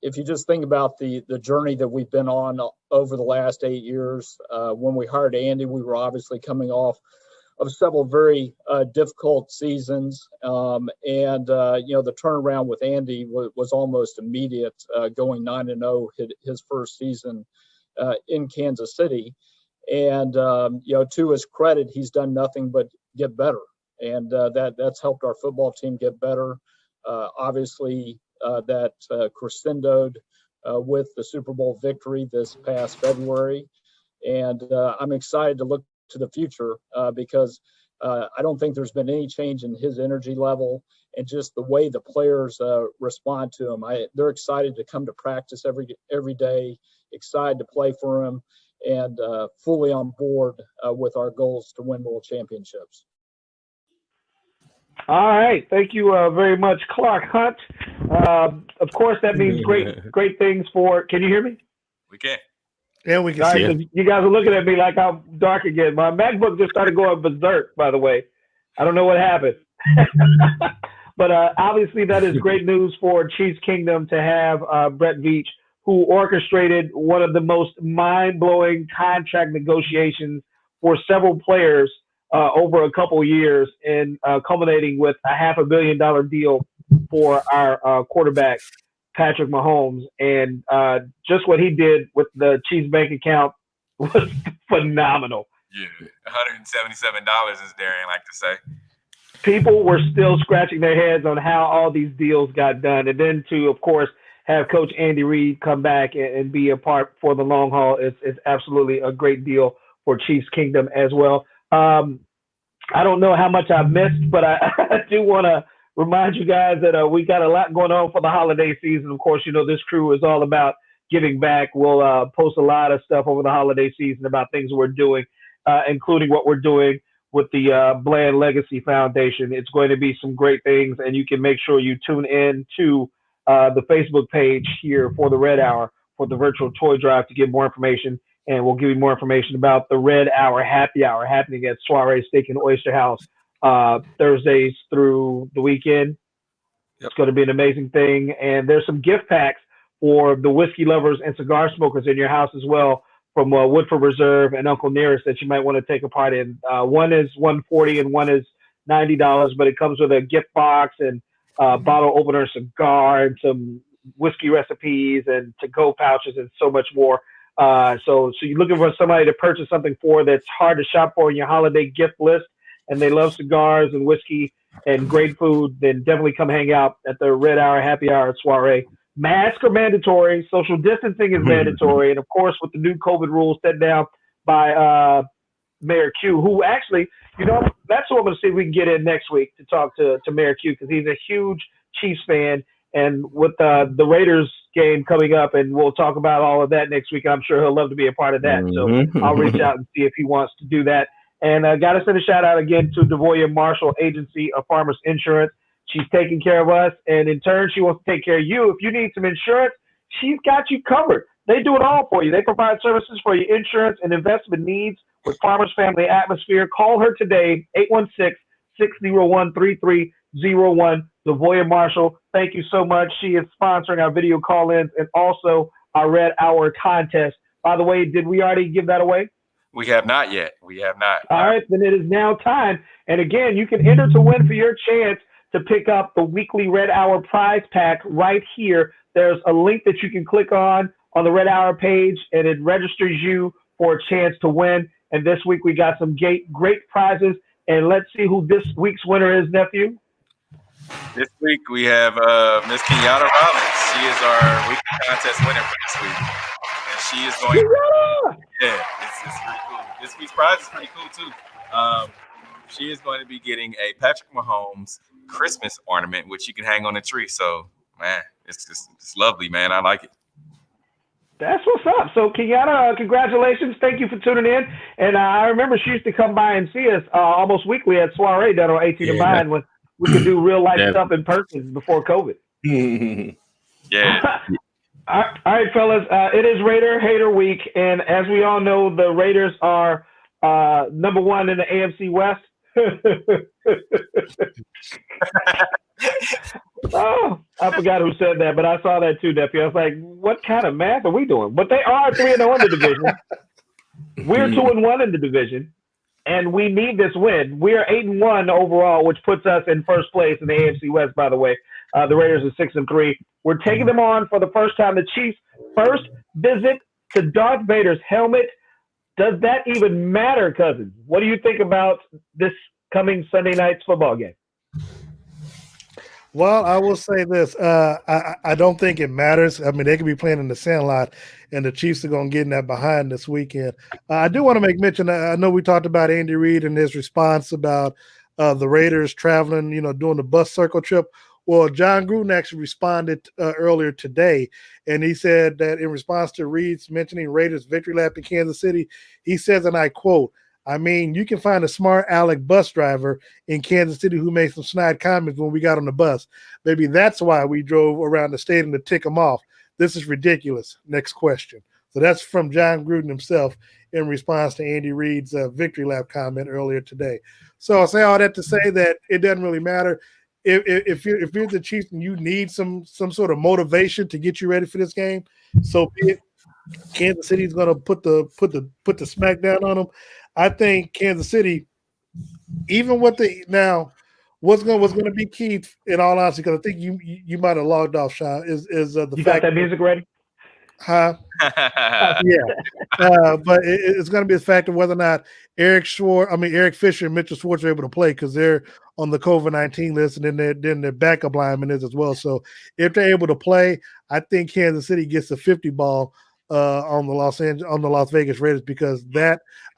If you just think about the journey that we've been on over the last 8 years, when we hired Andy, we were obviously coming off of several very difficult seasons. The turnaround with Andy was almost immediate, going 9-0 his first season in Kansas City. And, to his credit, he's done nothing but get better. And that's helped our football team get better. Obviously, that crescendoed with the Super Bowl victory this past February. And I'm excited to look to the future because I don't think there's been any change in his energy level and just the way the players respond to him. They're excited to come to practice every day, excited to play for him, and fully on board with our goals to win world championships. All right. Thank you very much, Clark Hunt. Of course, that means great things for – can you hear me? We can. Yeah, we can see it. You guys are looking at me like I'm dark again. My MacBook just started going berserk, by the way. I don't know what happened. But obviously, that is great news for Chiefs Kingdom to have Brett Veach, who orchestrated one of the most mind-blowing contract negotiations for several players over a couple years, and culminating with a $500 million deal for our quarterback, Patrick Mahomes. And just what he did with the Chiefs bank account was phenomenal. Yeah, $177, as Darren like to say. People were still scratching their heads on how all these deals got done. And then to, of course, have Coach Andy Reid come back and be a part for the long haul is absolutely a great deal for Chiefs Kingdom as well. I don't know how much I've missed, but I do want to remind you guys that we got a lot going on for the holiday season. Of course, this crew is all about giving back. We'll post a lot of stuff over the holiday season about things we're doing, including what we're doing with the Bland Legacy Foundation. It's going to be some great things, and you can make sure you tune in to the Facebook page here for the Red Hour for the virtual toy drive to get more information. And we'll give you more information about the Red Hour Happy Hour happening at Soiree Steak and Oyster House Thursdays through the weekend. It's going to be an amazing thing. And there's some gift packs for the whiskey lovers and cigar smokers in your house as well, from Woodford Reserve and Uncle Nearest, that you might want to take a part in. One is $140 and one is $90, but it comes with a gift box and bottle opener, cigar, and some whiskey recipes and to-go pouches and so much more. So you're looking for somebody to purchase something for that's hard to shop for in your holiday gift list, and they love cigars and whiskey and great food, then definitely come hang out at the Red Hour Happy Hour at Soiree. Masks are mandatory. Social distancing is mandatory. And, of course, with the new COVID rules set down by Mayor Q, who actually, that's what I'm going to see if we can get in next week to talk to Mayor Q, because he's a huge Chiefs fan. And with the Raiders game coming up, and we'll talk about all of that next week, I'm sure he'll love to be a part of that. So I'll reach out and see if he wants to do that. And got to send a shout out again to Devoya Marshall Agency of Farmers Insurance. She's taking care of us, and in turn, she wants to take care of you. If you need some insurance, she's got you covered. They do it all for you. They provide services for your insurance and investment needs with Farmers Family Atmosphere. Call her today, 816-601-3301. Devoya Marshall, thank you so much. She is sponsoring our video call-ins and also our Red Hour contest. By the way, did we already give that away? We have not yet. We have not. All right, then it is now time. And again, you can enter to win for your chance to pick up the weekly Red Hour prize pack right here. There's a link that you can click on the Red Hour page, and it registers you for a chance to win. And this week we got some great prizes. And let's see who this week's winner is, nephew. This week we have Miss Kenyatta Rollins. She is our weekly contest winner for this week. And she is going it's pretty cool. This week's prize is pretty cool too. She is going to be getting a Patrick Mahomes Christmas ornament, which you can hang on a tree. So, man, it's lovely, man. I like it. That's what's up. So, Kenyatta, congratulations. Thank you for tuning in. And I remember she used to come by and see us almost weekly at Soiree down on 18 and Vine when we could do real life stuff in person before COVID. Yeah. All right, fellas. It is Raider Hater Week. And as we all know, the Raiders are number one in the AFC West. Oh, I forgot who said that, but I saw that too, nephew. I was like, what kind of math are we doing? But they are 3-0 in the division. We're 2-1 in the division, and we need this win. We are 8-1 overall, which puts us in first place in the AFC West, by the way. The Raiders are 6-3. We're taking them on for the first time. The Chiefs' first visit to Darth Vader's helmet. Does that even matter, cousins? What do you think about this coming Sunday night's football game? Well, I will say this. I don't think it matters. I mean, they could be playing in the Sandlot, and the Chiefs are going to get in that behind this weekend. I do want to make mention, I know we talked about Andy Reid and his response about the Raiders traveling, doing the bus circle trip. Well, John Gruden actually responded earlier today, and he said that in response to Reid's mentioning Raiders' victory lap in Kansas City, he says, and I quote, I mean, you can find a smart aleck bus driver in Kansas City who made some snide comments when we got on the bus. Maybe that's why we drove around the stadium to tick them off. This is ridiculous. Next question. So that's from John Gruden himself in response to Andy Reid's victory lap comment earlier today. So I'll say all that to say that it doesn't really matter. if you're the Chiefs and you need some sort of motivation to get you ready for this game, so be it. Kansas City is going to put the smack down on them. I think Kansas City, even with what's going to be key in all honesty, because I think you might have logged off, Sean, is the you fact got that music ready? Huh? Yeah. But it's going to be the fact of whether or not Eric Fisher and Mitchell Schwartz are able to play, because they're on the COVID-19 list, and then their backup lineman is as well. So if they're able to play, I think Kansas City gets a 50 ball on the Las Vegas Raiders, because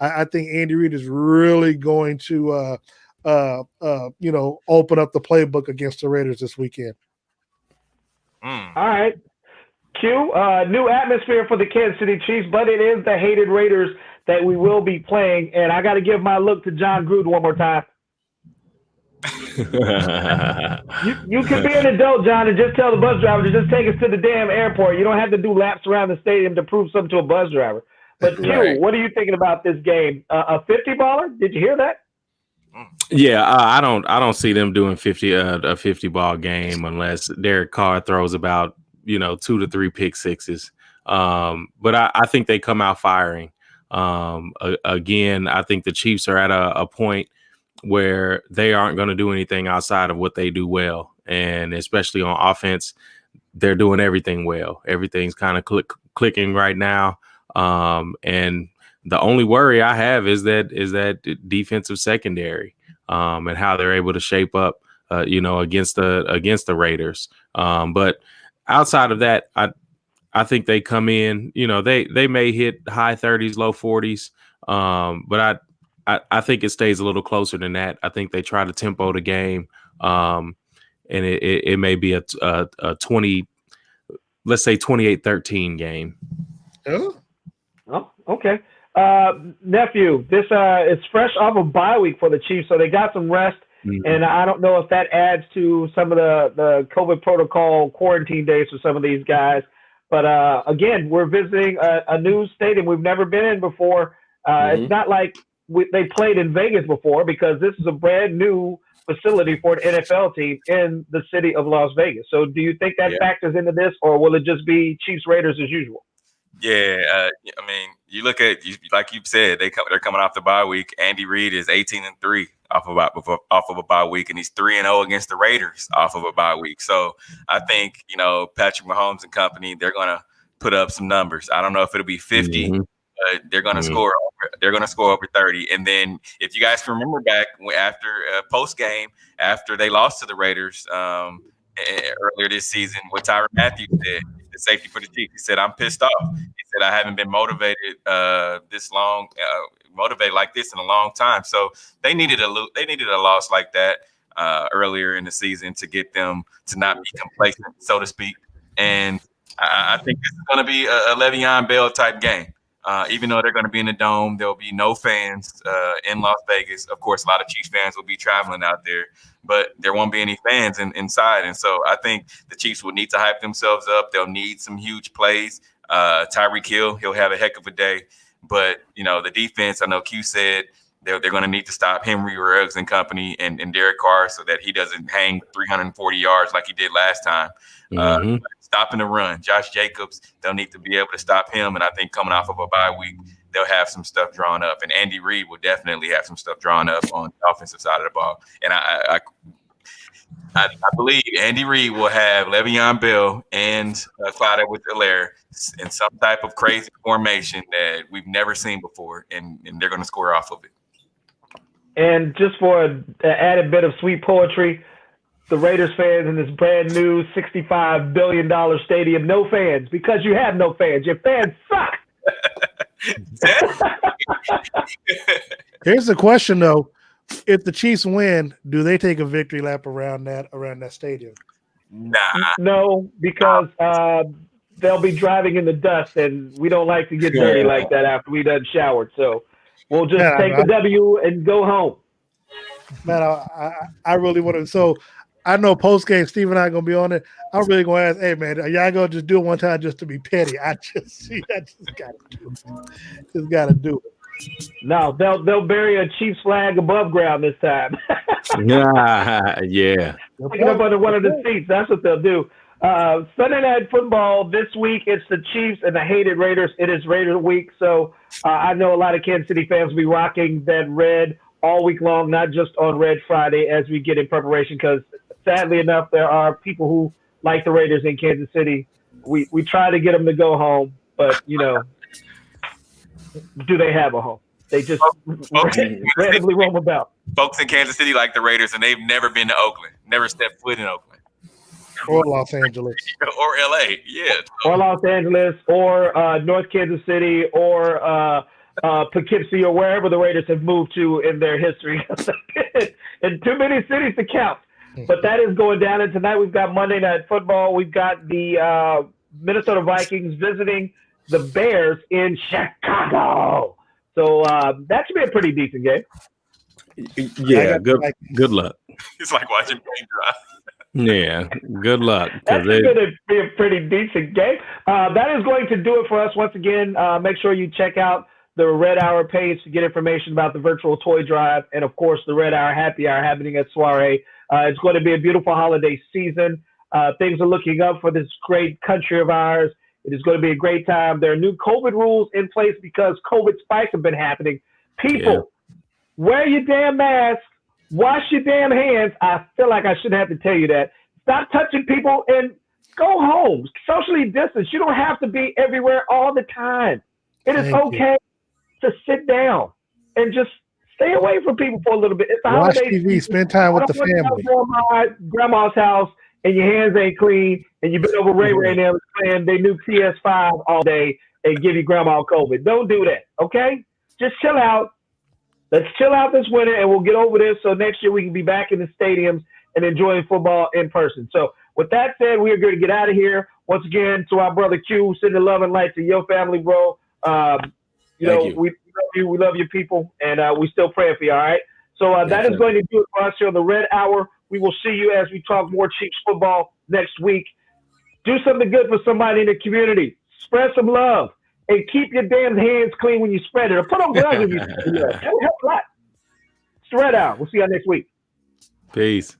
I think Andy Reid is really going to open up the playbook against the Raiders this weekend. All right. Q, new atmosphere for the Kansas City Chiefs, but it is the hated Raiders that we will be playing. And I got to give my look to John Gruden one more time. You can be an adult, John, and just tell the bus driver to just take us to the damn airport. You don't have to do laps around the stadium to prove something to a bus driver. But Q, Right. What are you thinking about this game? A 50-baller? Did you hear that? Yeah, I don't see them doing a 50 ball game unless Derek Carr throws about 2 to 3 pick sixes. But I think they come out firing. Again, I think the Chiefs are at a point where they aren't going to do anything outside of what they do well, and especially on offense, they're doing everything well. Everything's kind of clicking right now, and the only worry I have is that defensive secondary, and how they're able to shape up, against the Raiders. But outside of that, I think they come in. They may hit high 30s, low 40s, but I think it stays a little closer than that. I think they try to tempo the game, and it may be a 20, let's say 28-13 game. Oh, okay. Nephew, this is fresh off a bye week for the Chiefs, so they got some rest. Mm-hmm. And I don't know if that adds to some of the COVID protocol quarantine days for some of these guys. But again, we're visiting a new stadium we've never been in before. It's not like they played in Vegas before, because this is a brand new facility for an NFL team in the city of Las Vegas. So do you think that factors into this, or will it just be Chiefs Raiders as usual? Yeah, I mean, you look at, like you said, they're coming off the bye week. Andy Reid is 18-3 off of a bye week, and he's 3-0 against the Raiders off of a bye week. So I think Patrick Mahomes and company, they're gonna put up some numbers. I don't know if it'll be 50, but they're gonna score. They're gonna score over 30. And then, if you guys can remember back after post game, after they lost to the Raiders earlier this season, what Tyrann Mathieu said, the safety for the Chiefs, he said, "I'm pissed off." He said, "I haven't been motivated motivated like this in a long time." So they needed a loss like that earlier in the season to get them to not be complacent, so to speak. And I think this is going to be a Le'Veon Bell type game. Even though they're going to be in the Dome, there'll be no fans in Las Vegas. Of course, a lot of Chiefs fans will be traveling out there, but there won't be any fans inside. And so I think the Chiefs will need to hype themselves up. They'll need some huge plays. Tyreek Hill, he'll have a heck of a day. But, the defense, I know Q said they're going to need to stop Henry Ruggs and company and Derek Carr so that he doesn't hang 340 yards like he did last time. Stopping the run. Josh Jacobs, they'll need to be able to stop him. And I think coming off of a bye week, they'll have some stuff drawn up. And Andy Reid will definitely have some stuff drawn up on the offensive side of the ball. And I believe Andy Reid will have Le'Veon Bell and Clyde Edwards-Helaire in some type of crazy formation that we've never seen before, and they're going to score off of it. And just for an added bit of sweet poetry, the Raiders fans in this brand new $65 billion stadium, no fans, because you have no fans. Your fans suck. Here's the question, though. If the Chiefs win, do they take a victory lap around that stadium? Nah. No, because they'll be driving in the dust, and we don't like to get dirty like that after we done showered. So we'll just take the W and go home. Man, I really want to. So I know post game, Steve and I are gonna be on it. I'm really gonna ask, hey man, are y'all gonna just do it one time just to be petty? I just gotta do it. Just gotta do it. No, they'll bury a Chiefs flag above ground this time. Yeah. Picking up under one of the seats. That's what they'll do. Sunday Night Football this week. It's the Chiefs and the hated Raiders. It is Raider week, so I know a lot of Kansas City fans will be rocking that red all week long, not just on Red Friday as we get in preparation. Because sadly enough, there are people who like the Raiders in Kansas City. We try to get them to go home, but do they have a home? They just randomly roam about. Folks in Kansas City like the Raiders, and they've never been to Oakland, never stepped foot in Oakland. Or Los Angeles. Or LA, yeah. Or Los Angeles, or North Kansas City, or Poughkeepsie, or wherever the Raiders have moved to in their history. And too many cities to count. But that is going down. And tonight we've got Monday Night Football. We've got the Minnesota Vikings visiting the Bears in Chicago. So that should be a pretty decent game. Yeah, good luck. It's like watching paint dry. Yeah, good luck. That's going to be a pretty decent game. That is going to do it for us once again. Make sure you check out the Red Hour page to get information about the virtual toy drive and, of course, the Red Hour Happy Hour happening at Soiree. It's going to be a beautiful holiday season. Things are looking up for this great country of ours. It is going to be a great time. There are new COVID rules in place because COVID spikes have been happening. People, wear your damn mask. Wash your damn hands. I feel like I shouldn't have to tell you that. Stop touching people and go home. Socially distance. You don't have to be everywhere all the time. It is okay to sit down and just stay away from people for a little bit. It's a Watch holiday TV. season. Spend time with the family. Grandma's house and your hands ain't clean and you've been over Ray and them playing their new PS5 all day and give you grandma COVID. Don't do that, okay? Just chill out. Let's chill out this winter, and we'll get over this so next year we can be back in the stadiums and enjoying football in person. So with that said, we are going to get out of here. Once again, to our brother Q, send the love and light to your family, bro. We love you. We love your people, and we still praying for you, all right? So that is going to do it for us here on the Red Hour. We will see you as we talk more Chiefs football next week. Do something good for somebody in the community. Spread some love. And keep your damn hands clean when you spread it. Or put on gloves when you spread it. That will help a lot. It's the Red Hour. We'll see y'all next week. Peace.